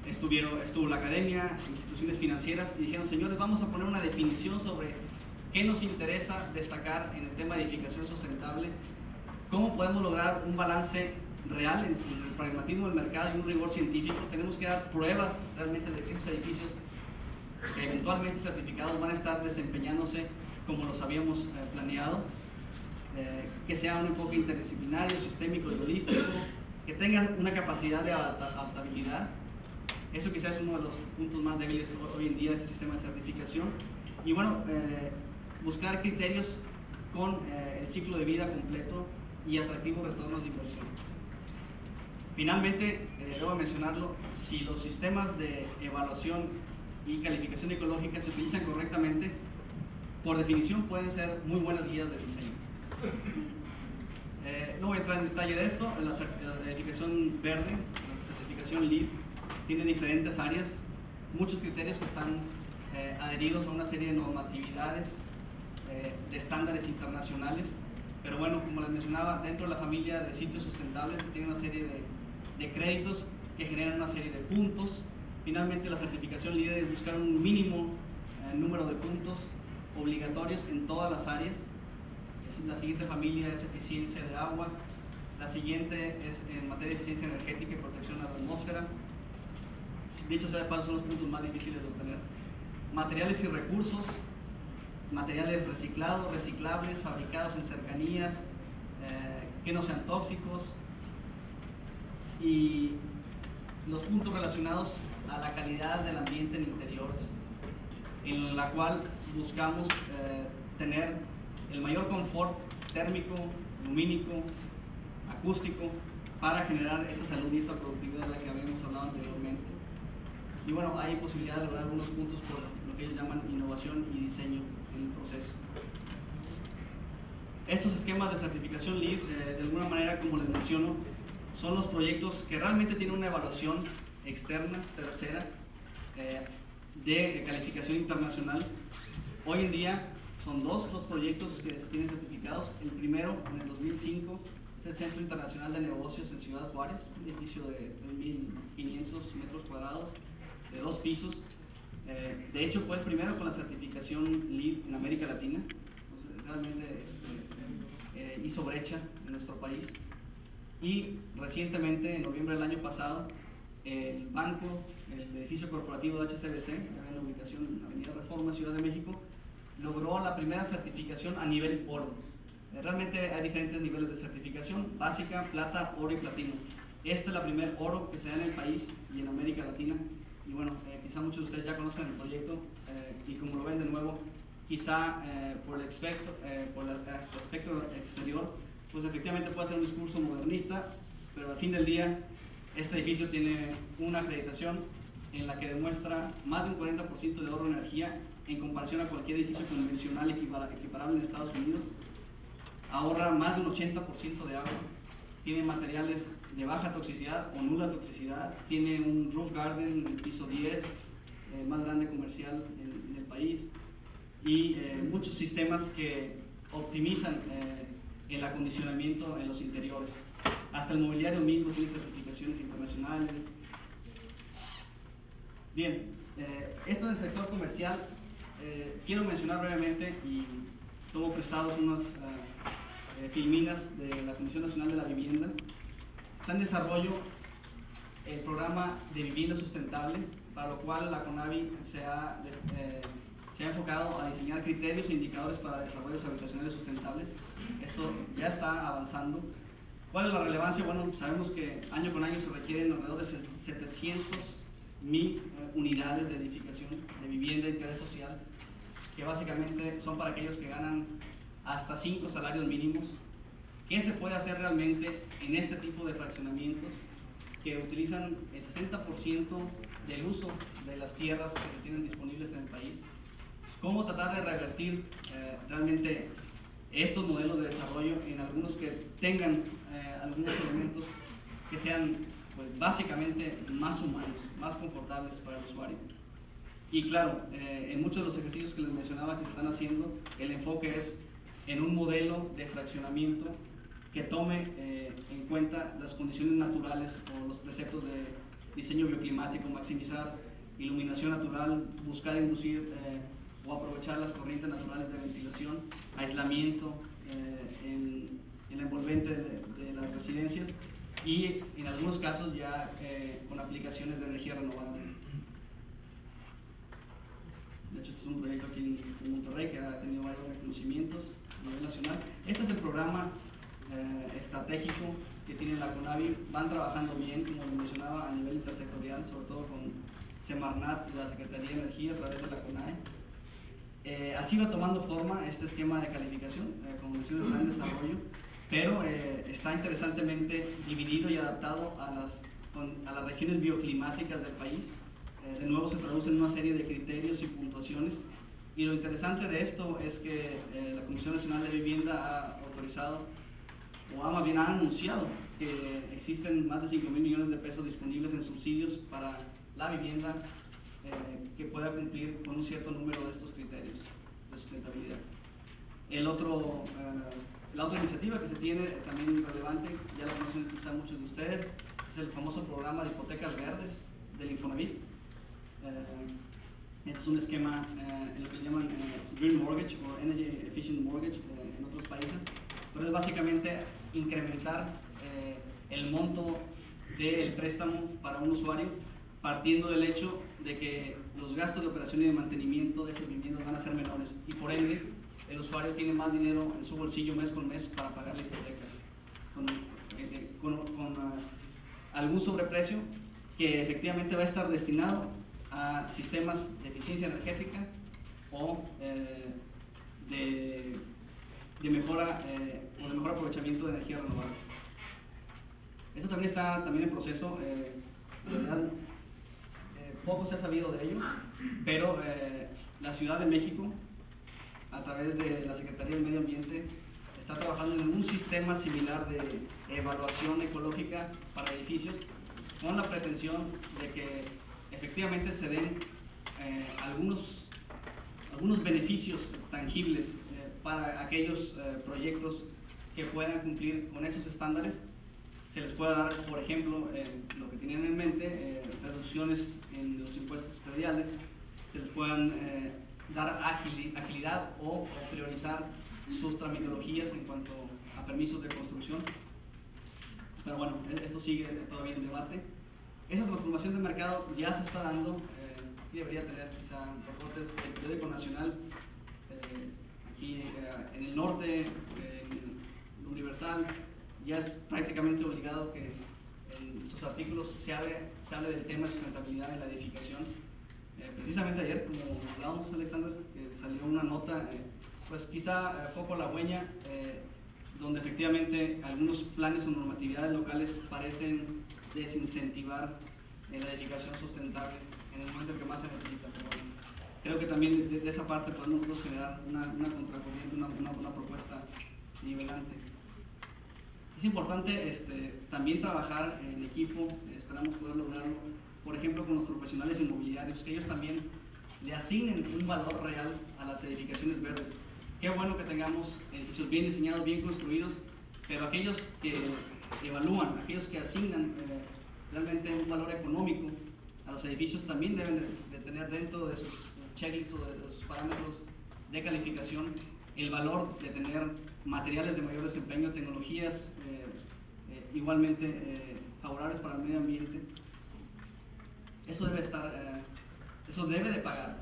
S4: estuvo la academia, instituciones financieras, y dijeron: señores, vamos a poner una definición sobre qué nos interesa destacar en el tema de edificación sustentable, cómo podemos lograr un balance real entre el pragmatismo del mercado y un rigor científico. Tenemos que dar pruebas realmente de que esos edificios eventualmente certificados van a estar desempeñándose como los habíamos planeado, que sea un enfoque interdisciplinario, sistémico y holístico, que tenga una capacidad de adaptabilidad. Eso quizás es uno de los puntos más débiles hoy en día de este sistema de certificación. Y bueno, buscar criterios con el ciclo de vida completo y atractivos retornos de inversión. Finalmente, debo mencionarlo, si los sistemas de evaluación y calificación ecológica se utilizan correctamente, por definición pueden ser muy buenas guías de diseño. No voy a entrar en detalle de esto. La edificación verde, la certificación LEED, tiene diferentes áreas, muchos criterios que están adheridos a una serie de normatividades, de estándares internacionales. Pero bueno, como les mencionaba, dentro de la familia de sitios sustentables se tiene una serie de créditos que generan una serie de puntos. Finalmente, la certificación LEED es buscar un mínimo número de puntos obligatorios en todas las áreas. La siguiente familia es eficiencia de agua, la siguiente es en materia de eficiencia energética y protección a la atmósfera. Dicho sea de paso, son los puntos más difíciles de obtener. Materiales y recursos, materiales reciclados, reciclables, fabricados en cercanías, que no sean tóxicos, y los puntos relacionados a la calidad del ambiente en interiores, en la cual buscamos tener el mayor confort térmico, lumínico, acústico, para generar esa salud y esa productividad de la que habíamos hablado anteriormente. Y bueno, hay posibilidad de lograr algunos puntos por lo que ellos llaman innovación y diseño en el proceso. Estos esquemas de certificación LEED, de alguna manera, como les menciono, son los proyectos que realmente tienen una evaluación externa, tercera, de calificación internacional. Hoy en día son dos los proyectos que se tienen certificados. El primero, en el 2005, es el Centro Internacional de Negocios en Ciudad Juárez, un edificio de 2.500 metros cuadrados, de 2 pisos. De hecho, fue el primero con la certificación LEED en América Latina. Entonces, realmente hizo brecha en nuestro país. Y recientemente, en noviembre del año pasado, el banco, el edificio corporativo de HSBC, en la ubicación en la Avenida Reforma, Ciudad de México, logró la primera certificación a nivel oro. Realmente hay diferentes niveles de certificación: básica, plata, oro y platino. Esta es la primer oro que se da en el país y en América Latina. Y bueno, quizá muchos de ustedes ya conozcan el proyecto, y como lo ven de nuevo, quizá por el aspecto exterior, pues efectivamente puede ser un discurso modernista, pero al fin del día este edificio tiene una acreditación en la que demuestra más de un 40% de ahorro de energía en comparación a cualquier edificio convencional equiparable en Estados Unidos. Ahorra más de un 80% de agua, tiene materiales de baja toxicidad o nula toxicidad, tiene un roof garden en el piso 10, más grande comercial en el país, y muchos sistemas que optimizan el acondicionamiento en los interiores. Hasta el mobiliario mismo tiene certificaciones internacionales. Bien, esto del sector comercial, quiero mencionar brevemente, y tomo prestados unas filminas de la Comisión Nacional de la Vivienda. Está en desarrollo el programa de vivienda sustentable, para lo cual la CONAVI se ha enfocado a diseñar criterios e indicadores para desarrollos habitacionales sustentables. Esto ya está avanzando. ¿Cuál es la relevancia? Bueno, sabemos que año con año se requieren alrededor de 700,000 unidades de edificación de vivienda de interés social, que básicamente son para aquellos que ganan hasta 5 salarios mínimos. ¿Qué se puede hacer realmente en este tipo de fraccionamientos que utilizan el 60% del uso de las tierras que se tienen disponibles en el país? Pues, ¿cómo tratar de revertir realmente estos modelos de desarrollo en algunos que tengan algunos elementos que sean, pues, básicamente más humanos, más confortables para el usuario? Y claro, en muchos de los ejercicios que les mencionaba que se están haciendo, el enfoque es en un modelo de fraccionamiento que tome en cuenta las condiciones naturales o los preceptos de diseño bioclimático, maximizar iluminación natural, buscar inducir o aprovechar las corrientes naturales de ventilación, aislamiento en el envolvente de las residencias y en algunos casos ya con aplicaciones de energía renovable. De hecho, este es un proyecto aquí en Monterrey que ha tenido varios reconocimientos a nivel nacional. Este es el programa estratégico que tiene la CONAVI. Van trabajando bien, como les mencionaba, a nivel intersectorial, sobre todo con Semarnat y la Secretaría de Energía a través de la CONAE. Así va tomando forma este esquema de calificación, como mencioné, está en desarrollo, pero está interesantemente dividido y adaptado a las regiones bioclimáticas del país. De nuevo se traduce en una serie de criterios y puntuaciones, y lo interesante de esto es que la Comisión Nacional de Vivienda ha autorizado, o más bien ha anunciado, que existen más de 5,000 millones de pesos disponibles en subsidios para la vivienda que pueda cumplir con un cierto número de estos criterios de sustentabilidad. La otra iniciativa que se tiene también relevante, ya la conocen quizá muchos de ustedes, es el famoso programa de hipotecas verdes del Infonavit. Este es un esquema en lo que llaman Green Mortgage o Energy Efficient Mortgage en otros países, pero es básicamente incrementar el monto del préstamo para un usuario, partiendo del hecho de que los gastos de operación y de mantenimiento de esas viviendas van a ser menores y por ende el usuario tiene más dinero en su bolsillo mes con mes para pagar la hipoteca con algún sobreprecio que efectivamente va a estar destinado a sistemas de eficiencia energética o de mejor aprovechamiento de energías renovables. Esto también está en proceso. En realidad, poco se ha sabido de ello, pero la Ciudad de México, a través de la Secretaría del Medio Ambiente, está trabajando en un sistema similar de evaluación ecológica para edificios, con la pretensión de que efectivamente se den algunos beneficios tangibles para aquellos proyectos que puedan cumplir con esos estándares. Se les pueda dar, por ejemplo, lo que tienen en mente, reducciones en los impuestos prediales, se les puedan dar agilidad o priorizar sus tramitologías en cuanto a permisos de construcción. Pero bueno, esto sigue todavía en debate. Esa transformación del mercado ya se está dando y debería tener quizá reportes del periódico nacional aquí en el norte, en el Universal. Ya es prácticamente obligado que en sus artículos se hable del tema de sustentabilidad en la edificación. Precisamente ayer, como hablábamos, Alexander, salió una nota, pues quizá poco halagüeña, donde efectivamente algunos planes o normatividades locales parecen desincentivar la edificación sustentable en el momento en que más se necesita. Pero bueno, creo que también de esa parte podemos nosotros generar una contracorriente, una propuesta nivelante. Es importante también trabajar en equipo, esperamos poder lograrlo, por ejemplo, con los profesionales inmobiliarios, que ellos también le asignen un valor real a las edificaciones verdes. Qué bueno que tengamos edificios bien diseñados, bien construidos, pero aquellos que evalúan, aquellos que asignan realmente un valor económico a los edificios también deben de tener dentro de sus checklists o de sus parámetros de calificación el valor de tener materiales de mayor desempeño, tecnologías igualmente favorables para el medio ambiente. Eso debe eso debe de pagar,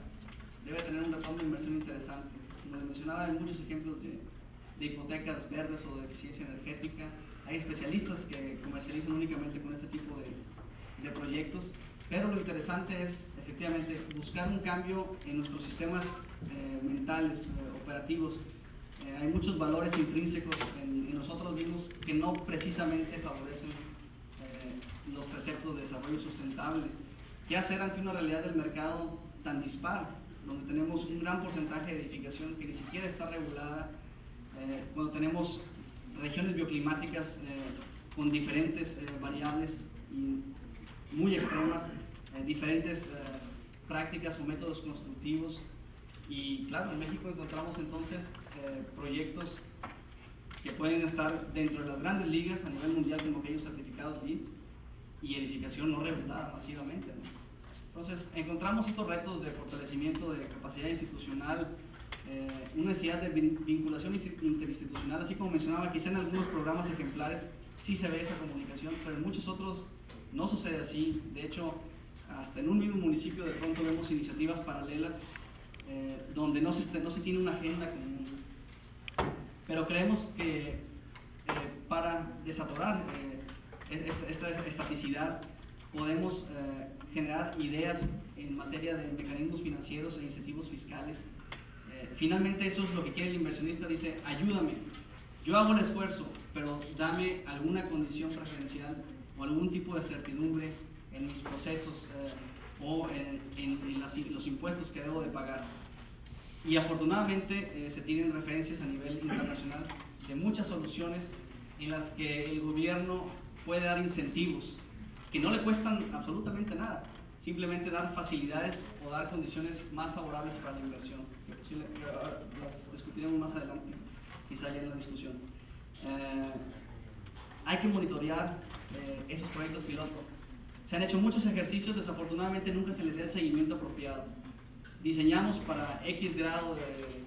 S4: debe tener un retorno de inversión interesante. Como les mencionaba, hay muchos ejemplos de hipotecas verdes o de eficiencia energética. Hay especialistas que comercializan únicamente con este tipo de proyectos, pero lo interesante es efectivamente buscar un cambio en nuestros sistemas mentales, operativos. Hay muchos valores intrínsecos en nosotros mismos que no precisamente favorecen los preceptos de desarrollo sustentable. ¿Qué hacer ante una realidad del mercado tan dispar, donde tenemos un gran porcentaje de edificación que ni siquiera está regulada, cuando tenemos regiones bioclimáticas con diferentes variables y muy extremas, diferentes prácticas o métodos constructivos? Y claro, en México encontramos entonces proyectos que pueden estar dentro de las grandes ligas a nivel mundial como aquellos certificados LEED y edificación no regulada masivamente, ¿no? Entonces encontramos estos retos de fortalecimiento de capacidad institucional, una necesidad de vinculación interinstitucional, así como mencionaba, quizá en algunos programas ejemplares sí se ve esa comunicación, pero en muchos otros no sucede así. De hecho, hasta en un mismo municipio de pronto vemos iniciativas paralelas donde no se tiene una agenda común. Pero creemos que para desatorar esta estaticidad podemos generar ideas en materia de mecanismos financieros e incentivos fiscales. Finalmente eso es lo que quiere el inversionista, dice: ayúdame, yo hago el esfuerzo, pero dame alguna condición preferencial o algún tipo de certidumbre en mis procesos o en los impuestos que debo de pagar. Y afortunadamente se tienen referencias a nivel internacional de muchas soluciones en las que el gobierno puede dar incentivos que no le cuestan absolutamente nada, simplemente dar facilidades o dar condiciones más favorables para la inversión, que las discutiremos más adelante, quizá ya en la discusión. Hay que monitorear esos proyectos piloto. Se han hecho muchos ejercicios, desafortunadamente nunca se les da el seguimiento apropiado. Diseñamos para X grado de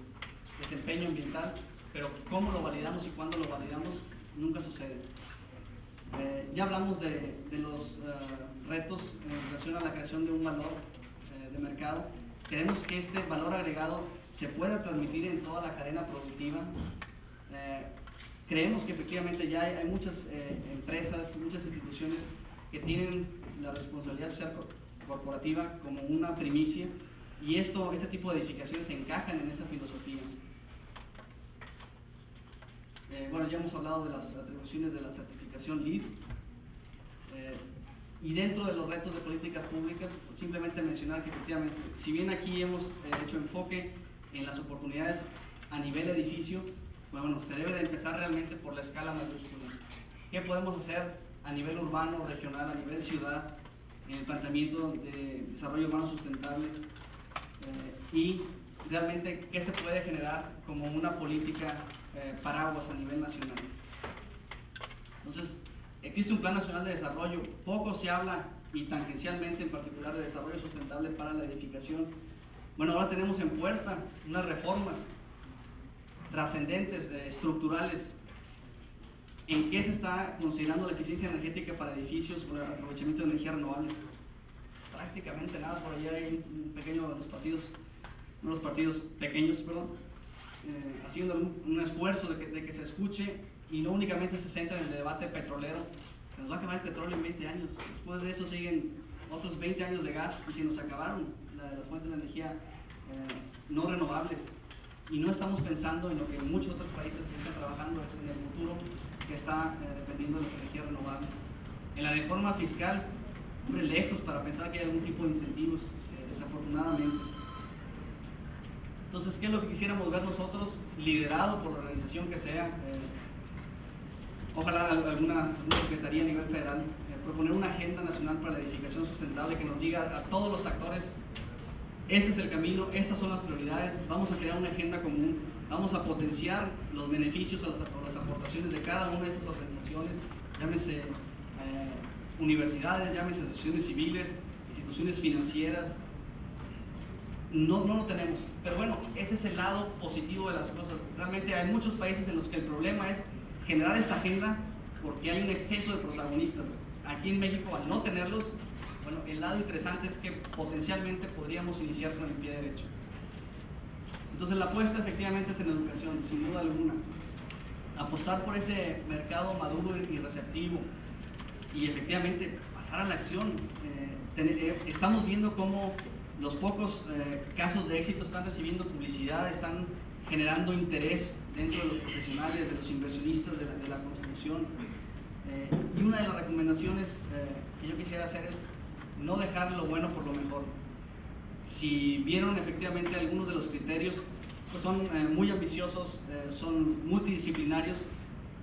S4: desempeño ambiental, pero cómo lo validamos y cuándo lo validamos nunca sucede. Ya hablamos de los retos en relación a la creación de un valor de mercado. Queremos que este valor agregado se pueda transmitir en toda la cadena productiva. Creemos que efectivamente ya hay muchas empresas, muchas instituciones que tienen la responsabilidad social corporativa como una primicia, y este tipo de edificaciones encajan en esa filosofía. Bueno, ya hemos hablado de las atribuciones de la certificación LEED, y dentro de los retos de políticas públicas, simplemente mencionar que efectivamente, si bien aquí hemos hecho enfoque en las oportunidades a nivel edificio, bueno, se debe de empezar realmente por la escala mayúscula. ¿Qué podemos hacer a nivel urbano, regional, a nivel ciudad, en el planteamiento de desarrollo urbano sustentable? Y realmente, ¿qué se puede generar como una política paraguas a nivel nacional? Entonces, existe un Plan Nacional de Desarrollo, poco se habla, y tangencialmente en particular, de desarrollo sustentable para la edificación. Bueno, ahora tenemos en puerta unas reformas trascendentes, estructurales. ¿En qué se está considerando la eficiencia energética para edificios o el aprovechamiento de energías renovables? Prácticamente nada. Por allá hay un pequeño de los partidos, uno de los partidos pequeños, perdón, haciendo un esfuerzo de que se escuche, y no únicamente se centra en el debate petrolero. Se nos va a acabar el petróleo en 20 años, después de eso siguen otros 20 años de gas, y se nos acabaron las fuentes de energía no renovables, y no estamos pensando en lo que muchos otros países que están trabajando es en el futuro, que está dependiendo de las energías renovables. En la reforma fiscal, muy lejos para pensar que hay algún tipo de incentivos, desafortunadamente. Entonces, ¿qué es lo que quisiéramos ver nosotros, liderado por la organización que sea? Ojalá alguna secretaría a nivel federal, proponer una agenda nacional para la edificación sustentable que nos diga a todos los actores: este es el camino, estas son las prioridades, vamos a crear una agenda común, vamos a potenciar los beneficios o las aportaciones de cada una de estas organizaciones, llámese universidades, llámese asociaciones civiles, instituciones financieras. no lo tenemos. Pero bueno, ese es el lado positivo de las cosas. Realmente hay muchos países en los que el problema es generar esta agenda porque hay un exceso de protagonistas. Aquí en México, al no tenerlos, bueno, el lado interesante es que potencialmente podríamos iniciar con el pie derecho. Entonces la apuesta efectivamente es en educación, sin duda alguna. Apostar por ese mercado maduro y receptivo y efectivamente pasar a la acción. Estamos viendo cómo los pocos casos de éxito están recibiendo publicidad, están generando interés dentro de los profesionales, de los inversionistas de la construcción. Y una de las recomendaciones que yo quisiera hacer es no dejar lo bueno por lo mejor. Si vieron efectivamente algunos de los criterios, pues son muy ambiciosos, son multidisciplinarios,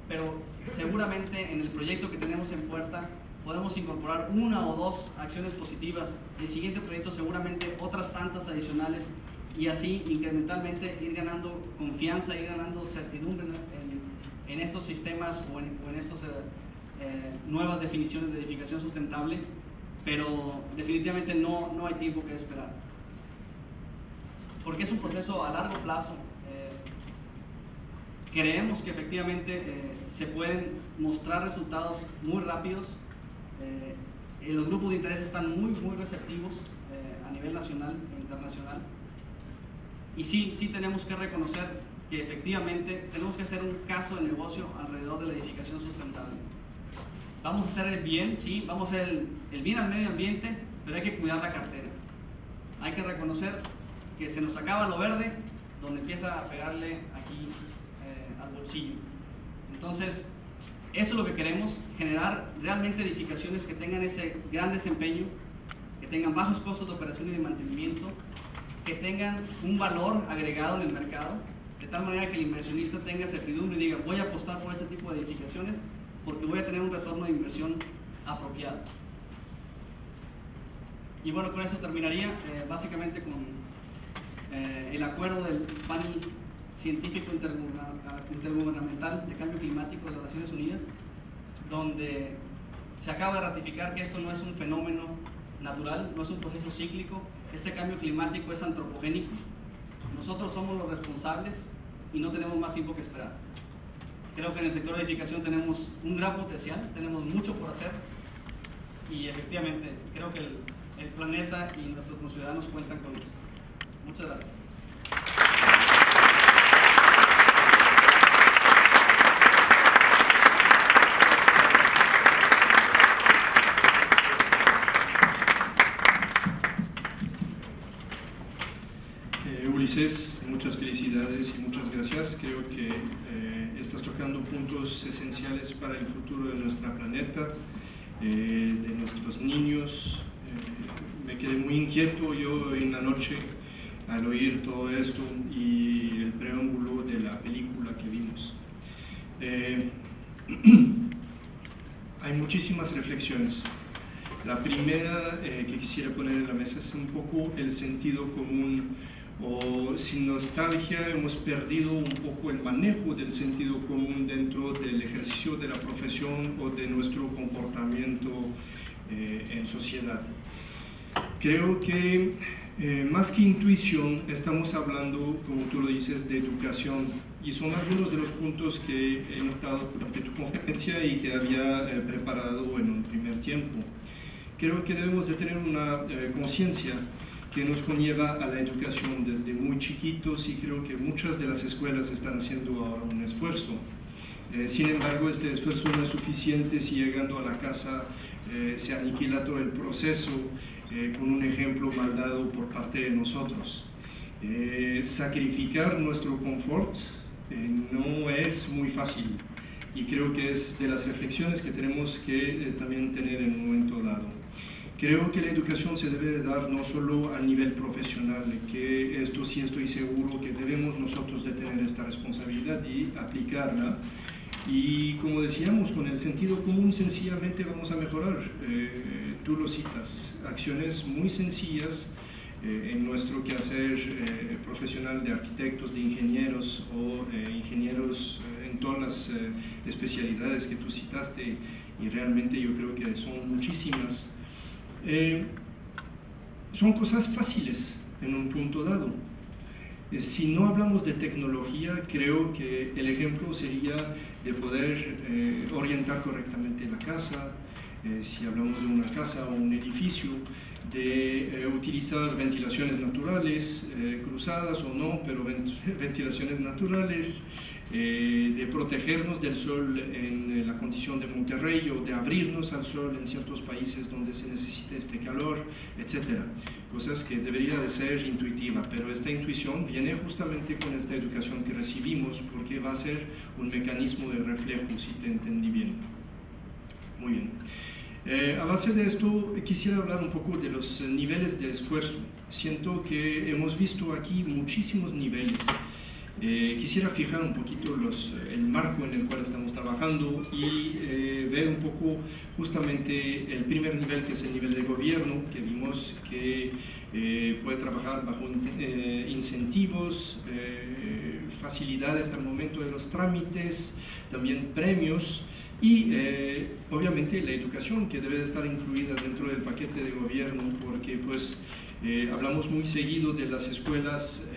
S4: pero seguramente en el proyecto que tenemos en puerta podemos incorporar una o dos acciones positivas. El siguiente proyecto seguramente otras tantas adicionales y así incrementalmente ir ganando confianza, ir ganando certidumbre en estos sistemas o en estas nuevas definiciones de edificación sustentable, pero definitivamente no hay tiempo que esperar. Porque es un proceso a largo plazo. Creemos que efectivamente se pueden mostrar resultados muy rápidos. Los grupos de interés están muy receptivos a nivel nacional e internacional. Y sí tenemos que reconocer que efectivamente tenemos que hacer un caso de negocio alrededor de la edificación sustentable. Vamos a hacer el bien, sí, vamos a hacer el bien al medio ambiente, pero hay que cuidar la cartera. Hay que reconocer que se nos acaba lo verde, donde empieza a pegarle aquí al bolsillo. Entonces, eso es lo que queremos, generar realmente edificaciones que tengan ese gran desempeño, que tengan bajos costos de operación y de mantenimiento, que tengan un valor agregado en el mercado, de tal manera que el inversionista tenga certidumbre y diga, voy a apostar por este tipo de edificaciones porque voy a tener un retorno de inversión apropiado. Y bueno, con eso terminaría básicamente con el acuerdo del panel científico intergubernamental de cambio climático de las Naciones Unidas, donde se acaba de ratificar que esto no es un fenómeno natural, no es un proceso cíclico, este cambio climático es antropogénico. Nosotros somos los responsables y no tenemos más tiempo que esperar. Creo que en el sector de edificación tenemos un gran potencial, tenemos mucho por hacer y efectivamente creo que el planeta y nuestros conciudadanos cuentan con eso. Muchas gracias.
S5: Ulises, muchas felicidades y muchas gracias. Creo que estás tocando puntos esenciales para el futuro de nuestro planeta, de nuestros niños. Me quedé muy inquieto yo en la noche al oír todo esto y el preámbulo de la película que vimos. Hay muchísimas reflexiones. La primera que quisiera poner en la mesa es un poco el sentido común, o sin nostalgia hemos perdido un poco el manejo del sentido común dentro del ejercicio de la profesión o de nuestro comportamiento en sociedad. Creo que más que intuición estamos hablando, como tú lo dices, de educación, y son algunos de los puntos que he notado durante tu conferencia y que había preparado en un primer tiempo. Creo que debemos de tener una conciencia que nos conlleva a la educación desde muy chiquitos, y creo que muchas de las escuelas están haciendo ahora un esfuerzo. Sin embargo, este esfuerzo no es suficiente si llegando a la casa se aniquila todo el proceso con un ejemplo mal dado por parte de nosotros. Sacrificar nuestro confort no es muy fácil, y creo que es de las reflexiones que tenemos que también tener en un momento dado. Creo que la educación se debe dar no solo al nivel profesional, que esto sí estoy seguro que debemos nosotros de tener esta responsabilidad y aplicarla. Y como decíamos, con el sentido común sencillamente vamos a mejorar. Tú lo citas, acciones muy sencillas en nuestro quehacer profesional de arquitectos, de ingenieros o ingenieros en todas las especialidades que tú citaste, y realmente yo creo que son muchísimas. Son cosas fáciles, en un punto dado. Si no hablamos de tecnología, creo que el ejemplo sería de poder orientar correctamente la casa, si hablamos de una casa o un edificio, de utilizar ventilaciones naturales, cruzadas o no, pero ventilaciones naturales, de protegernos del sol en la condición de Monterrey o de abrirnos al sol en ciertos países donde se necesita este calor, etc. Cosas que debería de ser intuitiva, pero esta intuición viene justamente con esta educación que recibimos, porque va a ser un mecanismo de reflejo, si te entendí bien. Muy bien. A base de esto quisiera hablar un poco de los niveles de esfuerzo. Siento que hemos visto aquí muchísimos niveles. Quisiera fijar un poquito el marco en el cual estamos trabajando y ver un poco justamente el primer nivel, que es el nivel de gobierno, que vimos que puede trabajar bajo incentivos, facilidades al momento de los trámites, también premios y obviamente la educación, que debe de estar incluida dentro del paquete de gobierno, porque pues hablamos muy seguido de las escuelas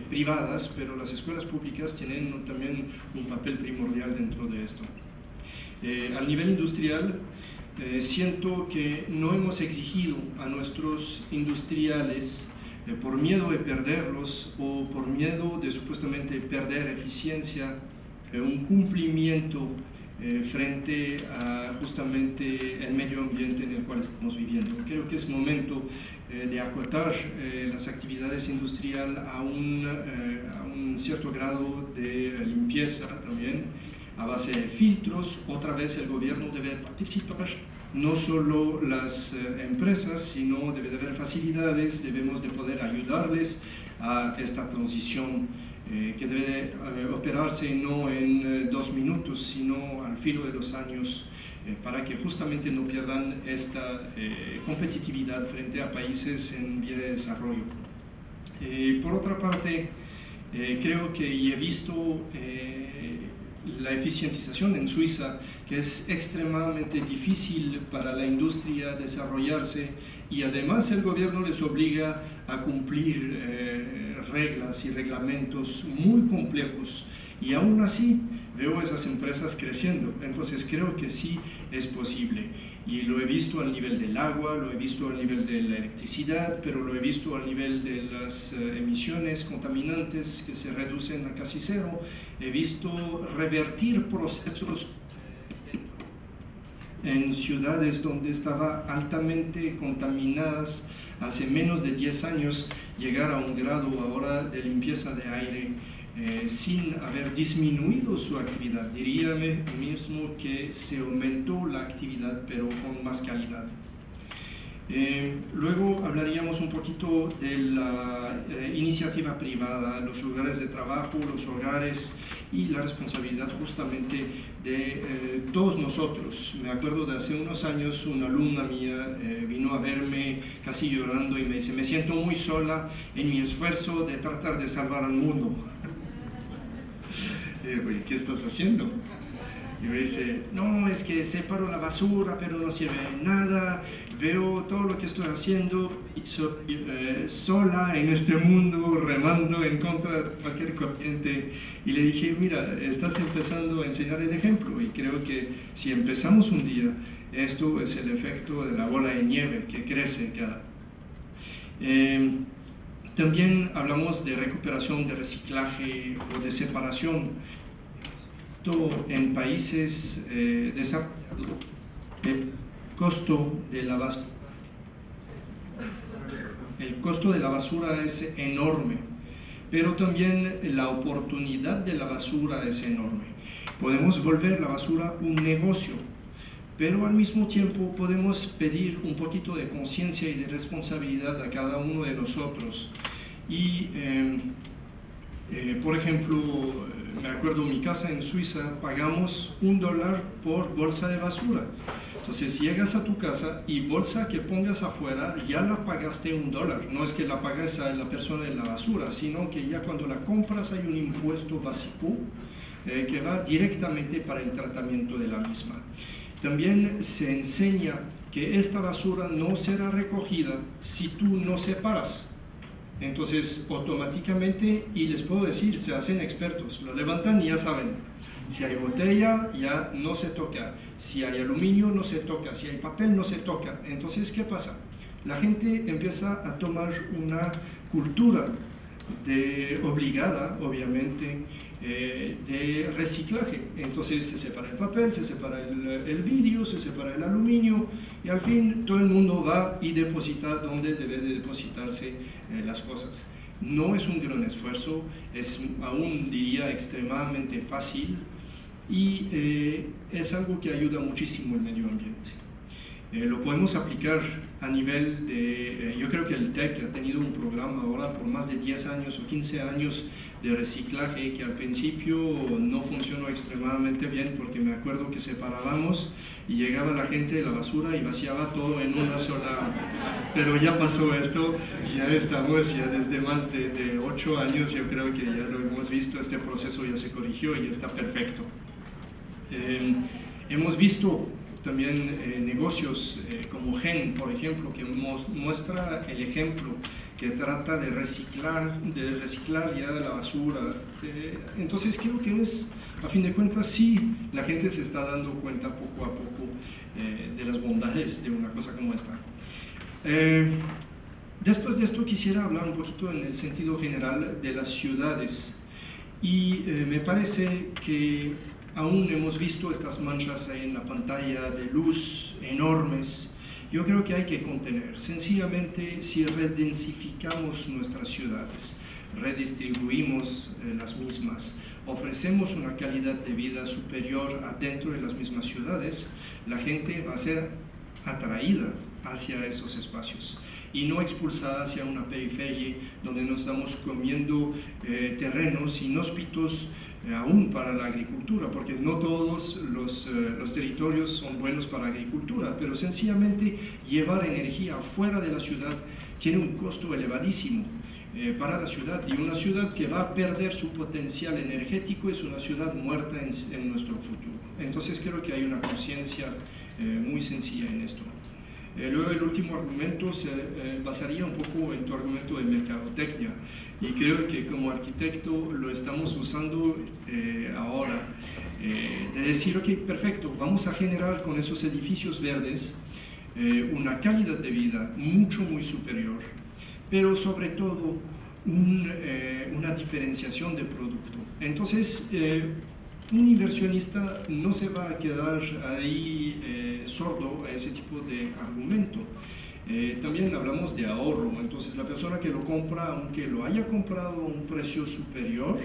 S5: privadas, pero las escuelas públicas tienen también un papel primordial dentro de esto. Al nivel industrial, siento que no hemos exigido a nuestros industriales, por miedo de perderlos o por miedo de supuestamente perder eficiencia, un cumplimiento frente a justamente el medio ambiente en el cual estamos viviendo. Creo que es momento de acotar las actividades industriales a un cierto grado de limpieza también, a base de filtros. Otra vez el gobierno debe participar, no solo las empresas, sino debe de haber facilidades, debemos de poder ayudarles a esta transición que debe operarse no en 2 minutos, sino al filo de los años, para que justamente no pierdan esta competitividad frente a países en vía de desarrollo. Por otra parte, creo que he visto la eficientización en Suiza, que es extremadamente difícil para la industria desarrollarse, y además el gobierno les obliga a cumplir reglas y reglamentos muy complejos, y aún así veo esas empresas creciendo. Entonces creo que sí es posible, y lo he visto al nivel del agua, lo he visto al nivel de la electricidad, pero lo he visto al nivel de las emisiones contaminantes, que se reducen a casi cero. He visto revertir procesos en ciudades donde estaban altamente contaminadas hace menos de 10 años, llegar a un grado ahora de limpieza de aire sin haber disminuido su actividad. Diría mismo que se aumentó la actividad, pero con más calidad. Luego hablaríamos un poquito de la iniciativa privada, los lugares de trabajo, los hogares y la responsabilidad justamente de todos nosotros. Me acuerdo de hace unos años una alumna mía vino a verme casi llorando y me dice: me siento muy sola en mi esfuerzo de tratar de salvar al mundo. ¿Qué estás haciendo? Y me dice: no, es que separo la basura, pero no sirve de nada, veo todo lo que estoy haciendo y soy sola en este mundo, remando en contra de cualquier corriente. Y le dije: mira, estás empezando a enseñar el ejemplo, y creo que si empezamos un día, esto es el efecto de la bola de nieve que crece cada. También hablamos de recuperación, de reciclaje o de separación. En países desarrollados, el costo de la basura es enorme, pero también la oportunidad de la basura es enorme. Podemos volver la basura un negocio, pero al mismo tiempo podemos pedir un poquito de conciencia y de responsabilidad a cada uno de nosotros. Y por ejemplo, me acuerdo, en mi casa en Suiza pagamos $1 por bolsa de basura. Entonces llegas a tu casa y bolsa que pongas afuera ya la pagaste $1. No es que la pagas a la persona de la basura, sino que ya cuando la compras hay un impuesto básico que va directamente para el tratamiento de la misma. También se enseña que esta basura no será recogida si tú no separas. Entonces, automáticamente, y les puedo decir, se hacen expertos, lo levantan y ya saben. Si hay botella, ya no se toca. Si hay aluminio, no se toca. Si hay papel, no se toca. Entonces, ¿qué pasa? La gente empieza a tomar una cultura obligada, obviamente, de reciclaje. Entonces se separa el papel, se separa el vidrio, se separa el aluminio y al fin todo el mundo va y deposita donde debe de depositarse las cosas. No es un gran esfuerzo, es aún diría extremadamente fácil y es algo que ayuda muchísimo al medio ambiente. Lo podemos aplicar a nivel de, yo creo que el TEC ha tenido un programa ahora por más de 10 años o 15 años de reciclaje que al principio no funcionó extremadamente bien porque me acuerdo que separábamos y llegaba la gente de la basura y vaciaba todo en una sola, pero ya pasó esto, ya estamos ya desde más de 8 años, yo creo que ya lo hemos visto, este proceso ya se corrigió y ya está perfecto. Hemos visto también negocios como GEN, por ejemplo, que muestra el ejemplo, que trata de reciclar ya la basura. Entonces creo que es, a fin de cuentas, sí, la gente se está dando cuenta poco a poco de las bondades de una cosa como esta. Después de esto quisiera hablar un poquito en el sentido general de las ciudades y me parece que aún hemos visto estas manchas ahí en la pantalla de luz enormes. Yo creo que hay que contener. Sencillamente, si redensificamos nuestras ciudades, redistribuimos las mismas, ofrecemos una calidad de vida superior adentro de las mismas ciudades, la gente va a ser atraída hacia esos espacios y no expulsada hacia una periferia donde nos estamos comiendo terrenos inhóspitos aún para la agricultura, porque no todos los territorios son buenos para agricultura, pero sencillamente llevar energía fuera de la ciudad tiene un costo elevadísimo para la ciudad, y una ciudad que va a perder su potencial energético es una ciudad muerta en nuestro futuro. Entonces creo que hay una conciencia muy sencilla en esto. Luego el último argumento se basaría un poco en tu argumento de mercadotecnia y creo que como arquitecto lo estamos usando ahora, de decir, ok, perfecto, vamos a generar con esos edificios verdes una calidad de vida muy superior, pero sobre todo una diferenciación de producto. Entonces, un inversionista no se va a quedar ahí sordo a ese tipo de argumento. También hablamos de ahorro, entonces la persona que lo compra, aunque lo haya comprado a un precio superior,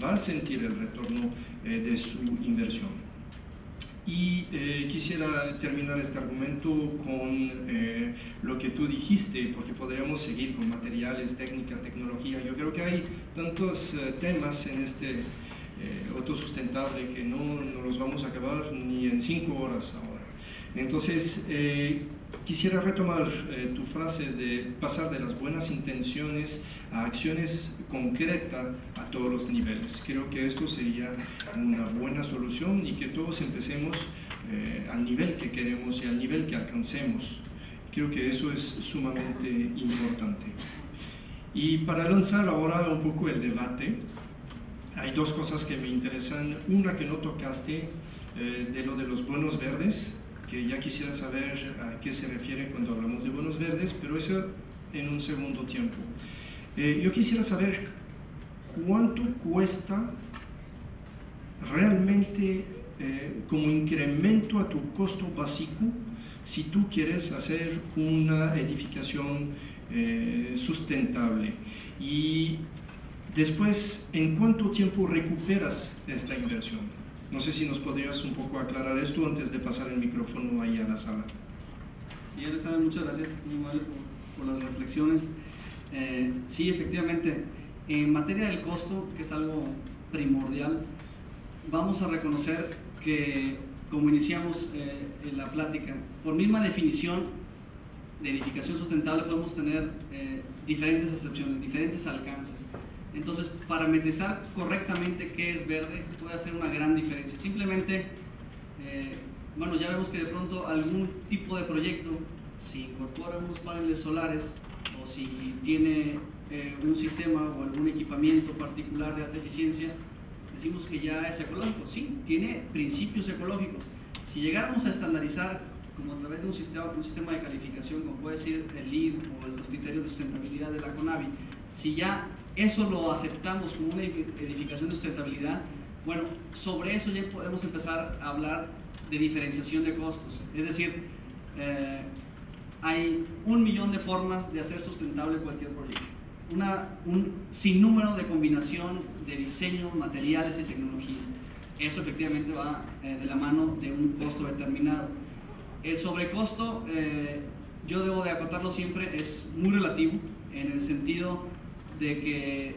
S5: va a sentir el retorno de su inversión. Y quisiera terminar este argumento con lo que tú dijiste, porque podríamos seguir con materiales, técnica, tecnología. Yo creo que hay tantos temas en este autosustentable que no los vamos a acabar ni en 5 horas ahora. Entonces, quisiera retomar tu frase de pasar de las buenas intenciones a acciones concretas a todos los niveles. Creo que esto sería una buena solución y que todos empecemos al nivel que queremos y al nivel que alcancemos. Creo que eso es sumamente importante. Y para lanzar ahora un poco el debate, hay dos cosas que me interesan. Una que no tocaste, de lo de los bonos verdes, que ya quisiera saber a qué se refiere cuando hablamos de bonos verdes, pero eso en un segundo tiempo. Yo quisiera saber cuánto cuesta realmente como incremento a tu costo básico si tú quieres hacer una edificación sustentable. Y después, ¿en cuánto tiempo recuperas esta inversión? No sé si nos podrías un poco aclarar esto antes de pasar el micrófono ahí a la sala.
S4: Sí, Alexander, muchas gracias por las reflexiones. Sí, efectivamente, en materia del costo, que es algo primordial, vamos a reconocer que, como iniciamos en la plática, por misma definición de edificación sustentable podemos tener diferentes acepciones, diferentes alcances. Entonces, parametrizar correctamente qué es verde puede hacer una gran diferencia. Simplemente, bueno, ya vemos que de pronto algún tipo de proyecto, si incorpora unos paneles solares o si tiene un sistema o algún equipamiento particular de alta eficiencia, decimos que ya es ecológico. Sí, tiene principios ecológicos. Si llegáramos a estandarizar, como a través de un sistema de calificación, como puede ser el LEED o los criterios de sustentabilidad de la CONAVI, si ya eso lo aceptamos como una edificación de sustentabilidad, bueno, sobre eso ya podemos empezar a hablar de diferenciación de costos. Es decir, hay 1 millón de formas de hacer sustentable cualquier proyecto. Un sinnúmero de combinación de diseño, materiales y tecnología. Eso efectivamente va de la mano de un costo determinado. El sobrecosto, yo debo de acotarlo siempre, es muy relativo en el sentido de que